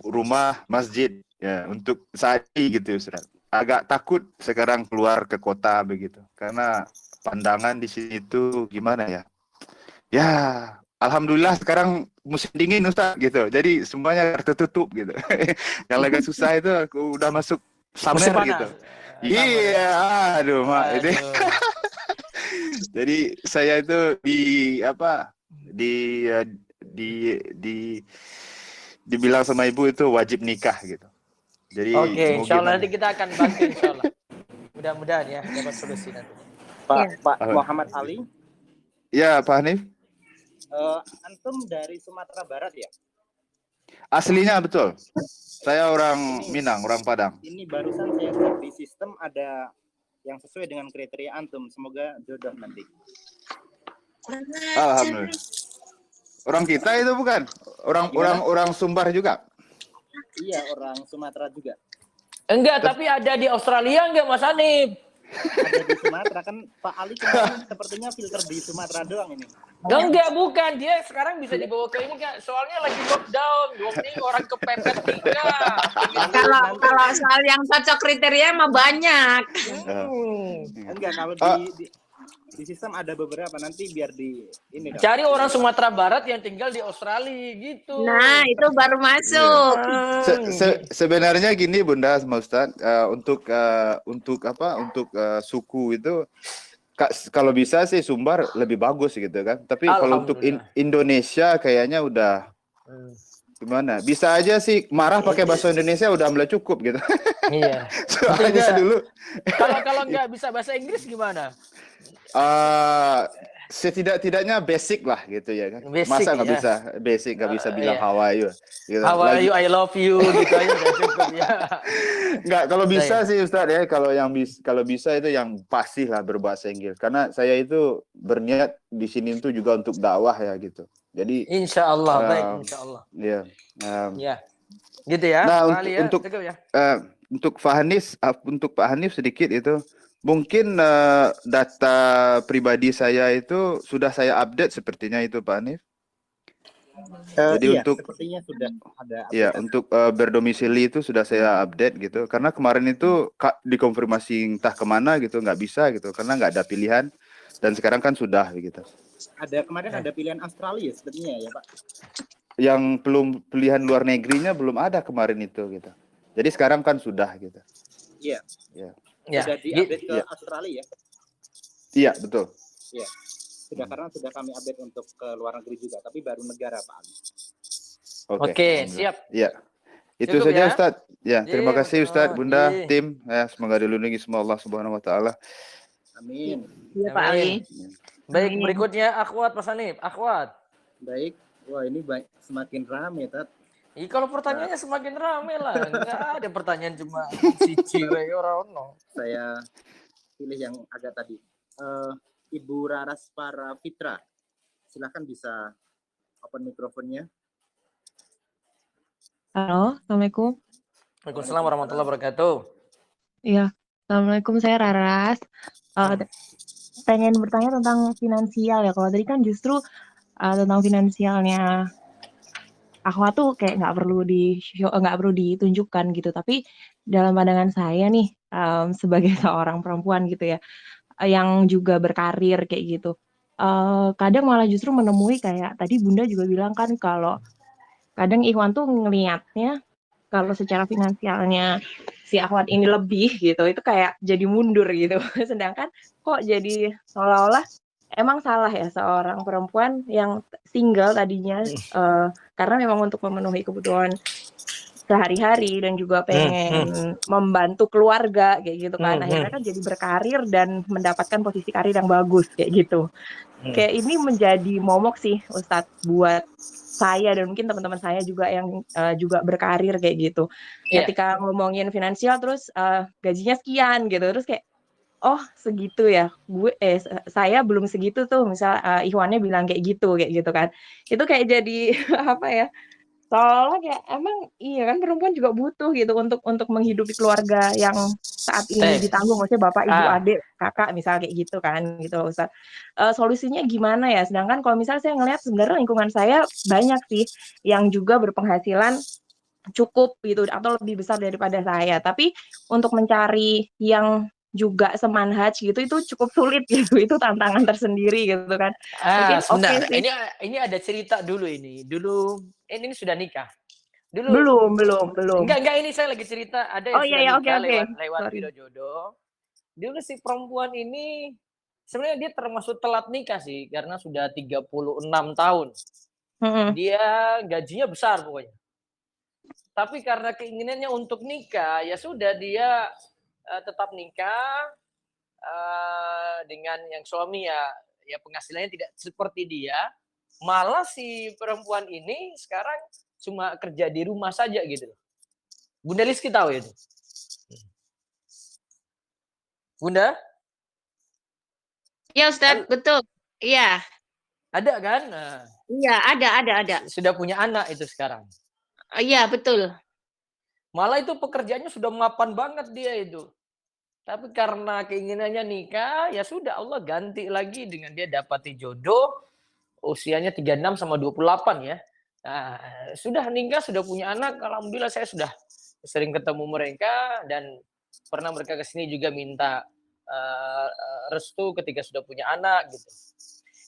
rumah masjid ya untuk saat ini gitu Ustaz. Agak takut sekarang keluar ke kota begitu karena pandangan di sini itu gimana ya? Ya, alhamdulillah sekarang musim dingin Ustaz gitu. Jadi semuanya tertutup gitu. Yang agak susah itu aku udah masuk Musim summer panas. gitu. Summer. Iya, aduh mak ini. Aduh. Jadi saya itu dibilang sama ibu itu wajib nikah gitu. Jadi Oke, mau insya Allah gimana? nanti kita akan bantu insya Allah. Mudah-mudahan ya dapat solusi nanti. Pak Alhamdulillah. Muhammad Ali, Ya Pak Hanif, antum dari Sumatera Barat ya? aslinya betul. Saya orang Minang, orang Padang. Ini barusan saya cek di sistem ada yang sesuai dengan kriteria antum. Semoga jodoh nanti. Alhamdulillah. Orang kita itu bukan? Orang Sumbar juga? Iya, orang Sumatera juga. Enggak, tapi ada di Australia enggak Mas Hanif? Ada di Sumatera kan Pak Ali kemarin sepertinya filter di Sumatera doang ini. Enggak, bukan. Dia sekarang bisa dibawa ke ini Kak. Soalnya lagi lockdown. Ini orang kepepet nikah. Kalau soal yang cocok kriteria mah banyak. Enggak, kalau di sistem ada beberapa, nanti biar di ini dong. Cari orang Sumatera Barat yang tinggal di Australia gitu. Nah, itu baru masuk. Sebenarnya gini Bunda sama Ustaz, untuk suku itu kalau bisa sih Sumbar lebih bagus gitu kan. Tapi kalau untuk Indonesia kayaknya udah gimana? Bisa aja sih marah pakai bahasa Indonesia udah mulai cukup gitu. Iya. Soalnya dulu kalau nggak bisa bahasa Inggris gimana? Setidak-tidaknya basic lah gitu ya kan. Basic, Masa nggak ya. bisa basic, nggak bisa bilang Iya. how are you gitu. How are you, I love you gitu aja udah cukup ya. Nggak, kalau bisa sih Ustadz ya, kalau bisa itu yang pasti lah berbahasa Inggris. Karena saya itu berniat di sini itu juga untuk dakwah ya gitu. Jadi Insya Allah, baik insya Allah. Iya. Ya. Gitu ya. Nah, Pak Ali, ya. untuk Cukup ya. untuk Pak Hanif sedikit itu mungkin data pribadi saya itu sudah saya update sepertinya itu Pak Hanif. Jadi iya, untuk sepertinya sudah ada ya update. untuk berdomisili itu sudah saya update gitu karena kemarin itu dikonfirmasi entah kemana gitu nggak bisa gitu karena nggak ada pilihan dan sekarang kan sudah gitu. Kemarin ada pilihan Australia sepertinya ya Pak. Yang belum pilihan luar negerinya belum ada kemarin itu gitu. Jadi sekarang kan sudah gitu. Iya. Ya. Sudah diupdate ke Australia ya. Iya betul. Iya. Sudah karena sudah kami update untuk ke luar negeri juga, tapi baru negara Pak Ali. Oke, siap. Ya. Itu Cukup saja ya. Ustadz. Ya, terima kasih Ustadz, Bunda, Iya. tim. Ya, semoga dilindungi semua Allah Subhanahu wa taala. Amin. Iya Pak Ali. Baik, berikutnya Akhwat Mas Hanif. Akhwat. Baik. Wah, ini semakin ramai, Tat. Kalau pertanyaannya semakin ramai lah. Enggak ada pertanyaan cuma si Cire orang no. Saya pilih yang agak tadi. Ibu Raras Para Fitra. Silakan bisa open mikrofonnya. Halo, Assalamualaikum. Waalaikumsalam warahmatullahi wabarakatuh. Iya, Assalamualaikum, saya Raras. Pengen bertanya tentang finansial ya. Kalau tadi kan justru tentang finansialnya Akhwat tuh kayak nggak perlu ditunjukkan gitu. Tapi dalam pandangan saya nih sebagai seorang perempuan gitu ya, yang juga berkarir kayak gitu. Kadang malah justru menemui kayak tadi Bunda juga bilang kan kalau kadang Ikhwan tuh ngelihatnya kalau secara finansialnya si Akhwat ini lebih gitu, itu kayak jadi mundur gitu. Sedangkan kok jadi seolah-olah emang salah ya seorang perempuan yang single tadinya karena memang untuk memenuhi kebutuhan sehari-hari dan juga pengen membantu keluarga kayak gitu kan. Akhirnya kan jadi berkarir dan mendapatkan posisi karir yang bagus kayak gitu. Kayak ini menjadi momok sih Ustadz buat saya dan mungkin teman-teman saya juga yang juga berkarir kayak gitu. Ketika ngomongin finansial terus gajinya sekian gitu, terus kayak oh segitu ya, saya belum segitu tuh, misal Ikhwannya bilang kayak gitu kan, itu kayak jadi apa ya, Soalnya kayak emang iya kan perempuan juga butuh gitu untuk menghidupi keluarga yang saat ini Tep. ditanggung, maksudnya bapak, ibu, Ah, adik, kakak, misal kayak gitu kan gitu loh Ustaz. Solusinya gimana ya? Sedangkan kalau misalnya saya ngelihat sebenarnya lingkungan saya banyak sih yang juga berpenghasilan cukup gitu atau lebih besar daripada saya. Tapi untuk mencari yang juga semanhaj gitu itu cukup sulit gitu. Itu tantangan tersendiri gitu kan. Mungkin oke sebentar. sih. Ini ada cerita dulu ini. Dulu ini sudah nikah. Dulu Belum. enggak ini saya lagi cerita ada Oh yang iya sudah ya, oke nikah oke. lewat Sorry. biro jodoh. Dulu si perempuan ini sebenarnya dia termasuk telat nikah sih karena sudah 36 tahun. Mm-mm. Dia gajinya besar pokoknya. Tapi karena keinginannya untuk nikah, ya sudah dia tetap nikah dengan yang suami ya penghasilannya tidak seperti dia. Malah si perempuan ini sekarang cuma kerja di rumah saja gitu. Bunda Rizky tahu itu. Bunda? Ya Ustadz, betul. Iya, Ada kan? Nah, iya ada. sudah punya anak itu sekarang. Iya betul. Malah itu pekerjaannya sudah mapan banget dia itu. Tapi karena keinginannya nikah, ya sudah Allah ganti lagi dengan dia dapati jodoh usianya 36 sama 28 ya. Nah, sudah nikah, sudah punya anak, alhamdulillah saya sudah sering ketemu mereka dan pernah mereka ke sini juga minta restu ketika sudah punya anak gitu.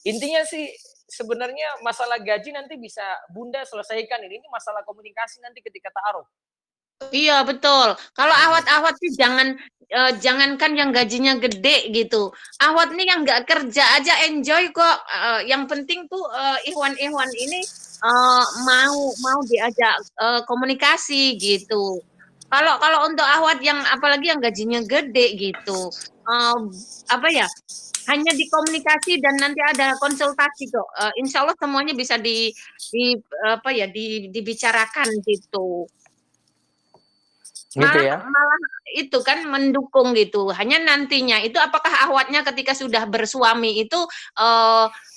Intinya sih sebenarnya masalah gaji nanti bisa Bunda selesaikan ini masalah komunikasi nanti ketika ta'aruf. Iya betul. Kalau awat-awat sih jangankan yang gajinya gede gitu. Awat nih yang nggak kerja aja enjoy kok. Yang penting tuh Ikhwan-Ikhwan ini mau diajak komunikasi gitu. Kalau untuk awat yang apalagi yang gajinya gede gitu, apa ya? Hanya dikomunikasi dan nanti ada konsultasi kok. Insya Allah semuanya bisa dibicarakan gitu. Gitu ya. Malah itu kan mendukung gitu. Hanya nantinya itu apakah ahwatnya ketika sudah bersuami itu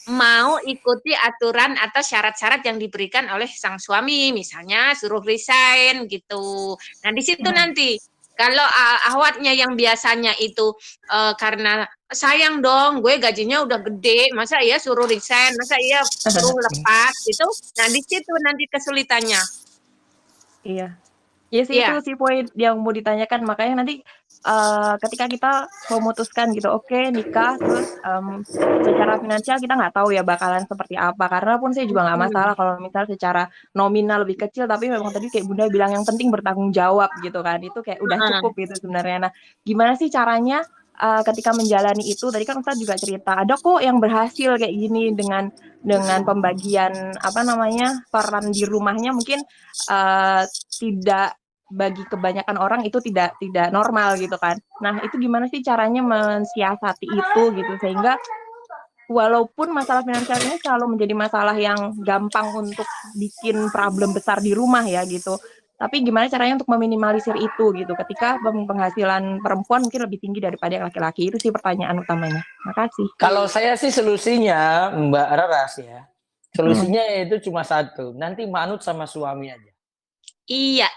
mau ikuti aturan atau syarat-syarat yang diberikan oleh sang suami, misalnya suruh resign gitu. Nah di situ nanti kalau ahwatnya yang biasanya itu karena sayang dong, gue gajinya udah gede, masa iya suruh resign, masa iya suruh lepas gitu. Nah di situ nanti kesulitannya. Iya. Iya sih itu sih poin yang mau ditanyakan, makanya nanti ketika kita memutuskan gitu, oke nikah, terus secara finansial kita nggak tahu ya bakalan seperti apa. Karena pun saya juga nggak masalah kalau misal secara nominal lebih kecil, tapi memang tadi kayak Bunda bilang yang penting bertanggung jawab gitu kan. Itu kayak udah cukup gitu sebenarnya. Nah, gimana sih caranya ketika menjalani itu? Tadi kan Ustadz juga cerita, ada kok yang berhasil kayak gini dengan pembagian apa namanya peran di rumahnya mungkin tidak bagi kebanyakan orang itu tidak normal gitu kan. Nah, itu gimana sih caranya mensiasati itu gitu sehingga walaupun masalah finansial ini selalu menjadi masalah yang gampang untuk bikin problem besar di rumah ya gitu. Tapi gimana caranya untuk meminimalisir itu gitu ketika penghasilan perempuan mungkin lebih tinggi daripada yang laki-laki. Itu sih pertanyaan utamanya. Makasih. Kalau saya sih solusinya Mbak Raras ya. Solusinya itu cuma satu, nanti manut sama suami aja. Iya.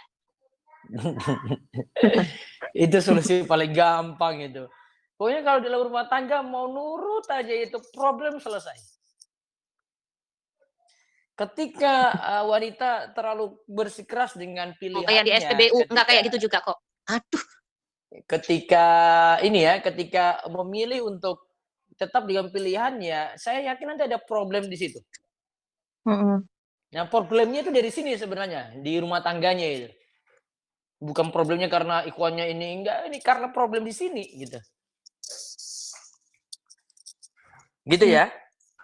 Itu solusi paling gampang itu. Pokoknya kalau dalam rumah tangga mau nurut aja itu problem selesai. Ketika wanita terlalu bersikeras dengan pilihannya, kayak di SPBU enggak kayak gitu juga kok. Aduh. Ketika ketika memilih untuk tetap dengan pilihannya, saya yakin nanti ada problem di situ. Nah, problemnya itu dari sini sebenarnya, di rumah tangganya itu. Bukan problemnya karena ikhwannya ini, enggak, ini karena problem di sini gitu. Gitu ya.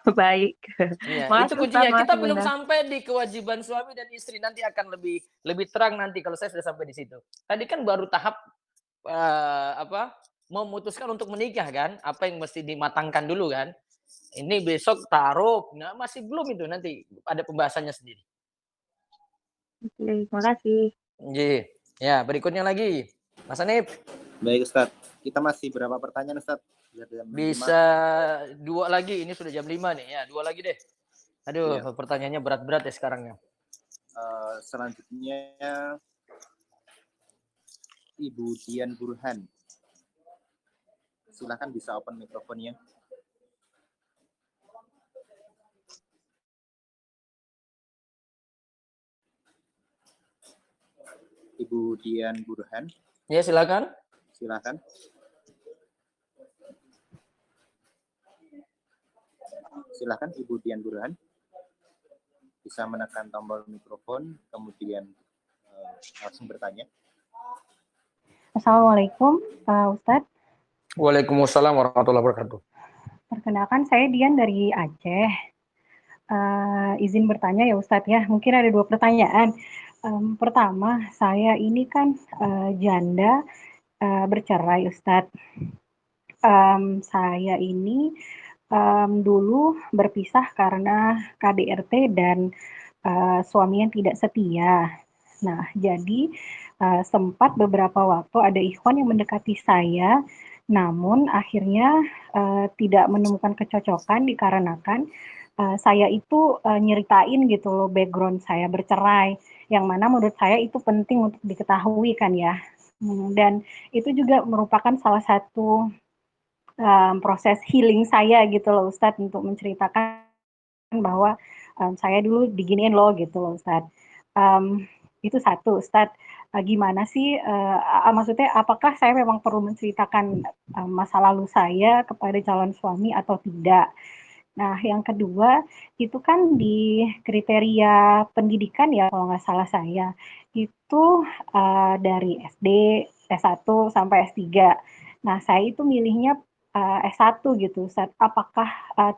Baik. Ya, Mas, itu kuncinya. Ustaz, Kita Mas, belum Bunda. sampai di kewajiban suami dan istri, nanti akan lebih terang nanti kalau saya sudah sampai di situ. Tadi kan baru tahap memutuskan untuk menikah kan, apa yang mesti dimatangkan dulu kan. Ini besok taruh, nah masih belum itu, nanti ada pembahasannya sendiri. Oke, makasih. Ya, berikutnya lagi, Mas Hanif. Baik Ustadz, kita masih berapa pertanyaan Ustadz? Bisa 2 lagi, ini sudah jam 5 nih ya, 2 lagi deh. Aduh, pertanyaannya berat-berat ya sekarang ya. Selanjutnya Ibu Dian Burhan. Silakan bisa open mikrofonnya. Ibu Dian Burhan, Ya, silakan. silakan. Silakan Ibu Dian Burhan. Bisa menekan tombol mikrofon, kemudian langsung bertanya. Assalamualaikum, Pak Ustadz. Waalaikumsalam warahmatullahi wabarakatuh. Perkenalkan, saya Dian dari Aceh. Izin bertanya ya Ustadz ya, mungkin ada 2 pertanyaan. Pertama, saya ini kan janda bercerai Ustadz. Saya ini dulu berpisah karena KDRT dan suami yang tidak setia. Nah, jadi sempat beberapa waktu ada ikhwan yang mendekati saya, namun akhirnya tidak menemukan kecocokan dikarenakan saya itu nyeritain gitu loh background saya bercerai, yang mana menurut saya itu penting untuk diketahui kan ya. Dan itu juga merupakan salah satu proses healing saya gitu loh Ustadz, untuk menceritakan bahwa saya dulu diginiin loh gitu loh Ustadz. Itu satu Ustadz. Gimana sih, maksudnya apakah saya memang perlu menceritakan masa lalu saya kepada calon suami atau tidak? Nah, yang kedua, itu kan di kriteria pendidikan ya kalau nggak salah saya, itu dari SD, S1 sampai S3. Nah, saya itu milihnya S1 gitu, Ustaz. Apakah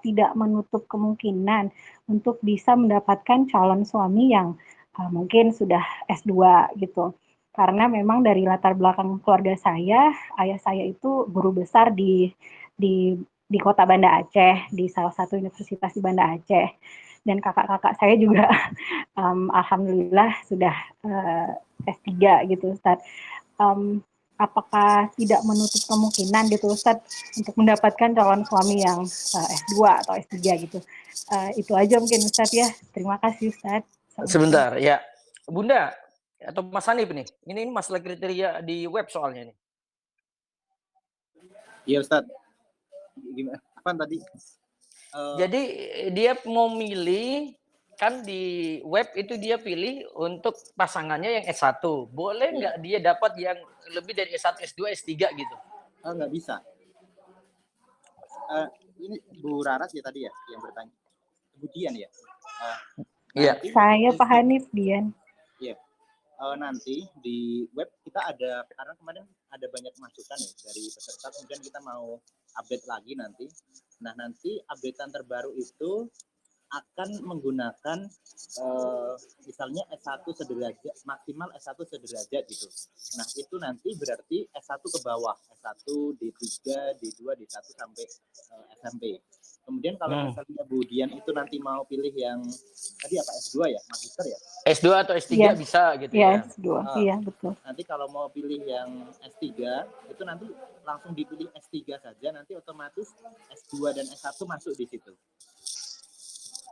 tidak menutup kemungkinan untuk bisa mendapatkan calon suami yang mungkin sudah S2 gitu? Karena memang dari latar belakang keluarga saya, ayah saya itu guru besar di kota Banda Aceh, di salah satu universitas di Banda Aceh. Dan kakak-kakak saya juga alhamdulillah sudah S3 gitu Ustaz. Apakah tidak menutup kemungkinan gitu Ustaz untuk mendapatkan calon suami yang S2 atau S3 gitu. Itu aja mungkin Ustaz ya. Terima kasih Ustaz. Sebentar, ya. Bunda atau Mas Hanif nih. Ini masalah kriteria di web soalnya nih. Iya Ustadz. Gimana? Apa tadi? Jadi dia mau milih, kan di web itu dia pilih untuk pasangannya yang S1. Boleh nggak dia dapat yang lebih dari S1, S2, S3 gitu? Nggak bisa. Ini Bu Raras ya tadi ya yang bertanya. Bu Dian ya? Iya. Saya Pak Hanif Dian. Iya. Nanti di web kita ada, karena kemarin ada banyak masukan ya dari peserta, kemudian kita mau update lagi nanti. Nah, nanti updatean terbaru itu akan menggunakan misalnya S1 sederajat, maksimal S1 sederajat gitu. Nah, itu nanti berarti S1 ke bawah, S1, D3, D2, D1 sampai SMP. Kemudian kalau misalnya Bu Dian itu nanti mau pilih yang tadi apa, S2 ya, magister ya? S2 atau S3 ya, bisa gitu ya. ya. S2, iya betul. Nanti kalau mau pilih yang S3 itu nanti langsung dipilih S3 saja, nanti otomatis S2 dan S1 masuk di situ.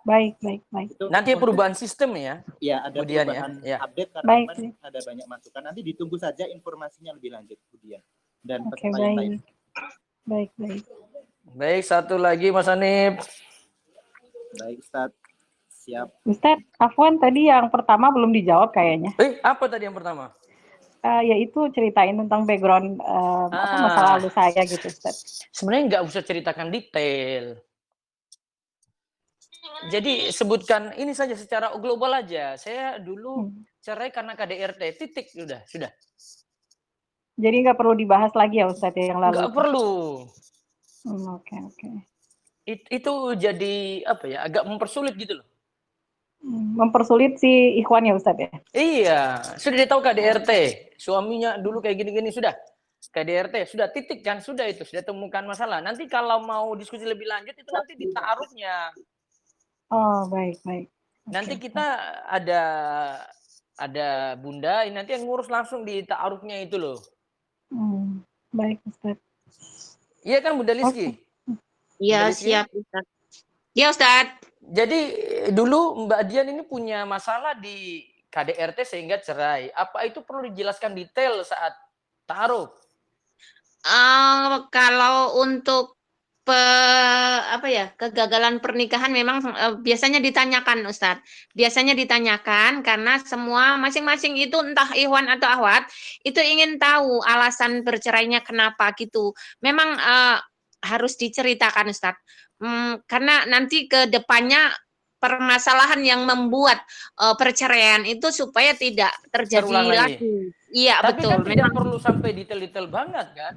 Baik. Itu nanti perubahan sistem ya? Ya, ada Budian perubahan ya? update karena baik. kemarin ada banyak masukan. Nanti ditunggu saja informasinya lebih lanjut, Budian. Dan Oke, peserta yang lain. baik. Baik, satu lagi Mas Hanif. Baik, Ustaz. Siap. Ustaz, Afwan tadi yang pertama belum dijawab kayaknya. Apa tadi yang pertama? Yaitu ceritain tentang background masa lalu saya gitu, Ustaz. Sebenarnya nggak usah ceritakan detail. Jadi sebutkan ini saja secara global aja. Saya dulu cerai karena KDRT, titik, sudah. Jadi nggak perlu dibahas lagi ya Ustaz yang lalu? Nggak perlu. Oke. Itu jadi apa ya? Agak mempersulit gitu loh. Mempersulit si ikhwan ya Ustaz ya? Iya, sudah dia tahu KDRT. Suaminya dulu kayak gini-gini, sudah. KDRT, sudah titik kan, sudah itu. Sudah temukan masalah. Nanti kalau mau diskusi lebih lanjut, itu nanti di ta'arufnya. Oh, baik. Nanti kita ada Bunda, nanti yang ngurus langsung di ta'arufnya itu loh. Baik Ustaz. Iya kan Bunda Lizki? Iya, siap Ustaz. Ya Ustaz. Jadi dulu Mbak Dian ini punya masalah di KDRT sehingga cerai. Apa itu perlu dijelaskan detail saat ta'aruf? Kalau untuk kegagalan pernikahan memang biasanya ditanyakan Ustadz. Biasanya ditanyakan karena semua masing-masing itu entah ikhwan atau akhwat itu ingin tahu alasan bercerainya kenapa gitu. Memang harus diceritakan Ustadz. Karena nanti ke depannya permasalahan yang membuat perceraian itu supaya tidak terjadi Terulang lagi. lagi. Iya, Tapi betul. kan tidak perlu sampai detail-detail banget kan?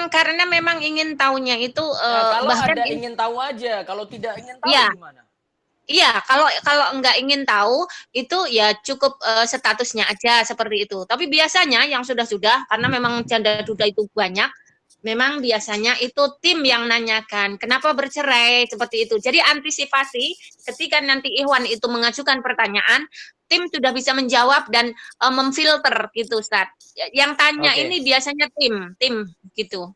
Karena memang ingin tahunya itu Kalau bahkan ada ingin tahu aja, kalau tidak ingin tahu Iya. gimana? Iya, kalau nggak ingin tahu itu ya cukup statusnya aja seperti itu. Tapi biasanya yang sudah-sudah karena memang janda duda itu banyak, memang biasanya itu tim yang nanyakan kenapa bercerai seperti itu. Jadi antisipasi ketika nanti Ikhwan itu mengajukan pertanyaan, tim sudah bisa menjawab dan memfilter gitu, Ustaz. Yang tanya Oke. ini biasanya tim gitu.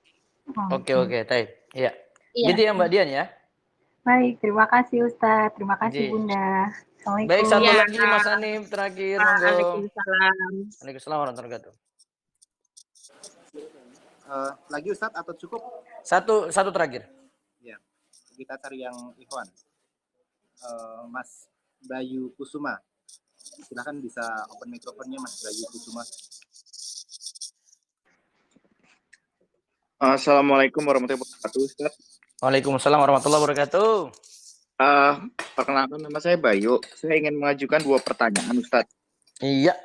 Oke, Taib. Iya. Iya. Gitu ya Mbak Dian ya. Baik, terima kasih Ustadz. Terima kasih Ji. Bunda. Assalamualaikum. Baik, satu Iya. lagi Mas Hanif terakhir, monggo. Waalaikumsalam. Waalaikumsalam warahmatullahi wabarakatuh. Lagi Ustadz atau cukup? Satu terakhir. Ya, kita cari yang Ikhwan. Mas Bayu Kusuma. Silakan bisa open mikrofonnya Mas Bayu Kusuma. Assalamualaikum warahmatullahi wabarakatuh, Ustaz. Waalaikumsalam warahmatullahi wabarakatuh. Perkenalkan, nama saya Bayu. Saya ingin mengajukan 2 pertanyaan, Ustaz. Iya.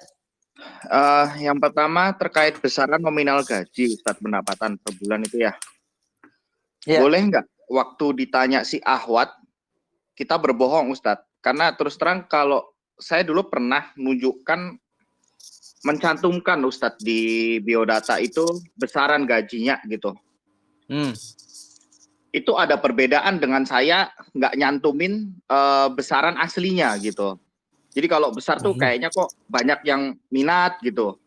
Yang pertama terkait besaran nominal gaji, Ustaz, pendapatan per bulan itu ya. Iya. Boleh nggak waktu ditanya si Ahwat, kita berbohong, Ustaz? Karena terus terang kalau saya dulu pernah mencantumkan Ustadz di biodata itu besaran gajinya gitu. Itu ada perbedaan dengan saya nggak nyantumin besaran aslinya gitu. Jadi kalau besar tuh kayaknya kok banyak yang minat gitu.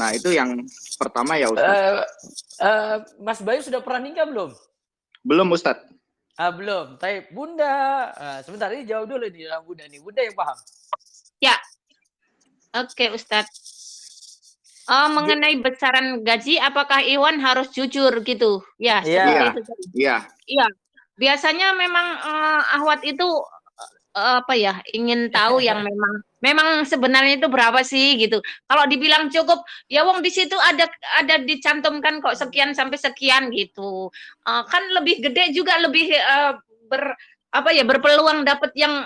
Nah itu yang pertama ya Ustadz. Mas Bayu sudah pernah nikah belum? Belum Ustadz. Belum. Tapi Bunda, sebentar ini jawab dulu nih Bunda nih. Bunda yang paham. Ya. Oke, Ustadz. Mengenai besaran gaji, apakah Iwan harus jujur gitu? Ya, seperti itu. Iya. Biasanya memang Ahwat itu ingin tahu yang memang sebenarnya itu berapa sih gitu. Kalau dibilang cukup, ya wong di situ ada dicantumkan kok sekian sampai sekian gitu. Kan lebih gede juga lebih berpeluang dapat yang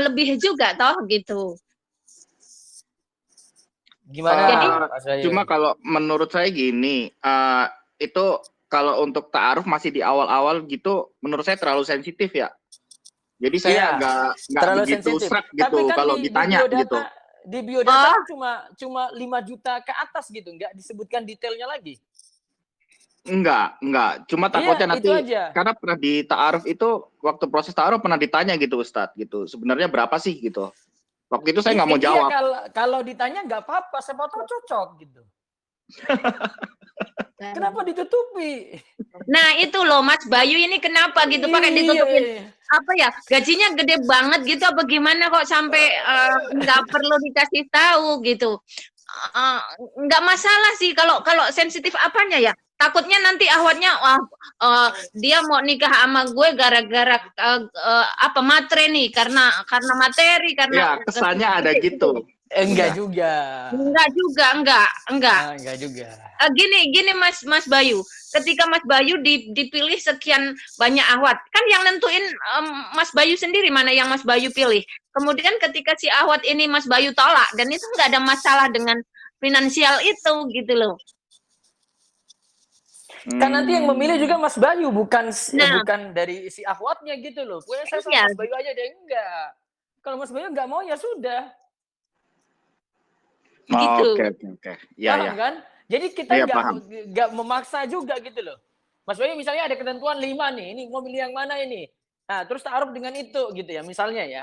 lebih juga toh gitu. Gimana? Cuma kalau menurut saya gini, itu kalau untuk ta'aruf masih di awal-awal gitu, menurut saya terlalu sensitif ya. Jadi saya nggak begitu serak gitu kan kalau ditanya gitu. Di biodata cuma 5 juta ke atas gitu, nggak disebutkan detailnya lagi. Enggak. Cuma takutnya nanti karena pernah di ta'aruf itu waktu proses ta'aruf pernah ditanya gitu Ustadz gitu. Sebenarnya berapa sih gitu. Waktu itu saya nggak mau jawab. Kalau ditanya nggak apa-apa, siapa tahu cocok gitu. Kenapa ditutupi? Nah itu loh Mas Bayu ini kenapa gitu pakai ditutupin? Gajinya gede banget gitu apa gimana kok sampai nggak perlu dikasih tahu gitu? Nggak masalah sih kalau sensitif apanya ya. Takutnya nanti Ahwatnya dia mau nikah sama gue gara-gara materi nih karena materi karena kesannya ada gitu. Enggak juga. Gini Mas Bayu, ketika Mas Bayu dipilih sekian banyak Ahwat, kan yang nentuin Mas Bayu sendiri mana yang Mas Bayu pilih. Kemudian ketika si Ahwat ini Mas Bayu tolak dan itu nggak ada masalah dengan finansial itu gitu loh. Kan nanti yang memilih juga Mas Bayu bukan dari si Ahwatnya gitu loh. Pokoknya saya sama Mas Bayu aja deh, enggak. Kalau Mas Bayu nggak mau ya sudah. Gitu. Oke. Paham kan? Jadi kita nggak memaksa juga gitu loh. Mas Bayu misalnya ada ketentuan 5 nih, ini mau pilih yang mana ini? Nah, terus ta'aruf dengan itu gitu ya, misalnya ya.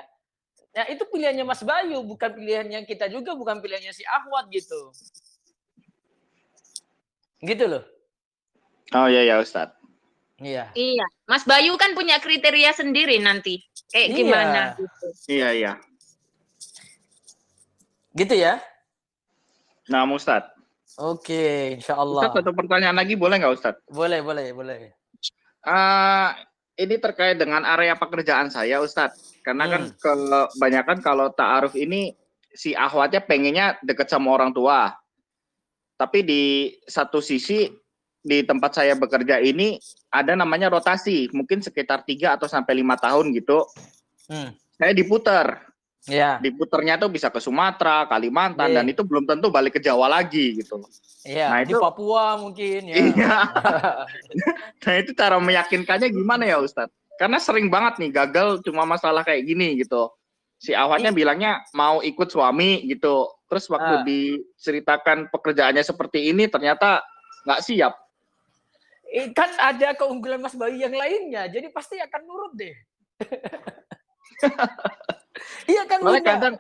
Nah, itu pilihannya Mas Bayu, bukan pilihannya kita juga, bukan pilihannya si Ahwat gitu. Gitu loh. Oh iya Ustadz. Iya. Mas Bayu kan punya kriteria sendiri nanti. Kayak gimana gitu. Iya. Gitu ya? Nah, Ustadz. Oke, insya Ustadz, Allah. satu pertanyaan lagi boleh nggak Ustadz? Boleh, boleh, boleh. Ini terkait dengan area pekerjaan saya, Ustadz. Karena kan kebanyakan kalau ta'aruf ini si akhwatnya pengennya deket sama orang tua. Tapi di satu sisi di tempat saya bekerja ini ada namanya rotasi, mungkin sekitar 3 atau sampai 5 tahun gitu. Saya diputar. Ya. Diputernya tuh bisa ke Sumatera, Kalimantan, dan itu belum tentu balik ke Jawa lagi gitu. Iya, Nah, di itu Papua mungkin ya. Iya. Nah, itu cara meyakinkannya gimana ya Ustadz? Karena sering banget nih gagal cuma masalah kayak gini gitu. Si awatnya bilangnya mau ikut suami gitu. Terus waktu diceritakan pekerjaannya seperti ini ternyata nggak siap. Kan ada keunggulan Mas Bayu yang lainnya, jadi pasti akan nurut deh. Iya kan, Malah kadang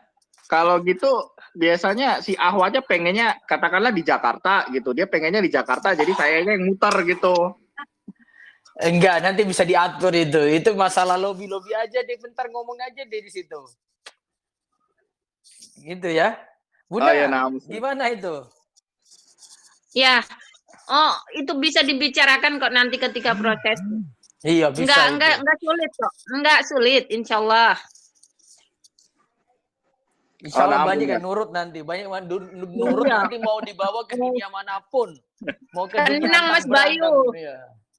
kalau gitu biasanya si ahwatnya pengennya katakanlah di Jakarta gitu. Dia pengennya di Jakarta jadi sayanya yang muter gitu. Enggak, nanti bisa diatur itu. Itu masalah lobby-lobby aja deh, bentar ngomong aja deh di situ. Gitu ya. Bunda, gimana itu? Ya. Oh, itu bisa dibicarakan kok nanti ketika proses. Iya, bisa. Enggak sulit kok. Enggak sulit, insya Allah. Insya Allah banyak yang nurut nanti. Banyak yang nurut nanti mau dibawa ke dunia manapun. Mau ke tenang Mas Bayu.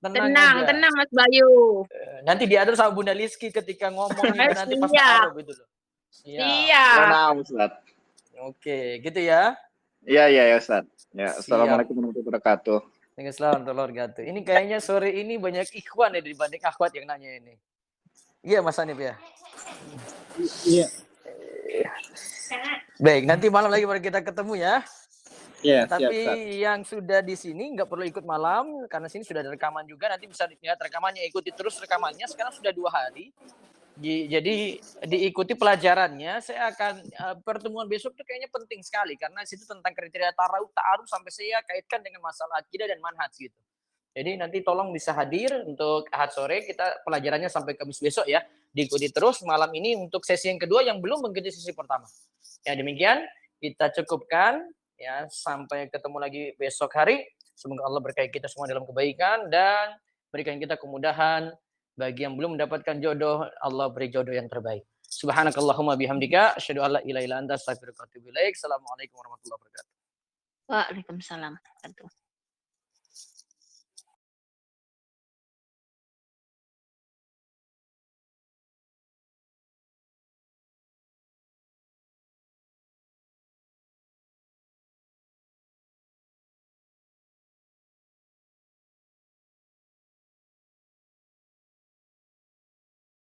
Tenang Mas Bayu. Nanti diatur sama Bunda Liski ketika ngomong itu nanti pas taruh gitu loh. Iya. Ustaz. Oke, gitu ya. Iya Ustaz. Ya, assalamualaikum warahmatullahi wabarakatuh. Waalaikumsalam warahmatullahi wabarakatuh. Ini kayaknya sore ini banyak ikhwan ya dibanding akhwat yang nanya ini. Iya Mas Hanif ya. Iya. Baik, nanti malam lagi baru kita ketemu ya. Iya, tapi siap, yang sudah di sini nggak perlu ikut malam karena sini sudah ada rekaman juga, nanti bisa lihat rekamannya, ikuti terus rekamannya. Sekarang sudah 2 hari, jadi diikuti pelajarannya. Saya akan pertemuan besok tuh kayaknya penting sekali karena situ tentang kriteria ta'aruf sampai saya kaitkan dengan masalah akidah dan manhaj gitu. Jadi nanti tolong bisa hadir untuk Ahad sore, kita pelajarannya sampai Kamis besok ya. Diikuti terus malam ini untuk sesi yang kedua yang belum mengikuti sesi pertama. Ya demikian, kita cukupkan. Ya, sampai ketemu lagi besok hari. Semoga Allah berkahi kita semua dalam kebaikan dan berikan kita kemudahan. Bagi yang belum mendapatkan jodoh, Allah beri jodoh yang terbaik. Subhanakallahumma bihamdika asyhadu an la ilaha illa anta astaghfiruka wa atubu ilaik. Assalamualaikum warahmatullahi wabarakatuh. Waalaikumsalam.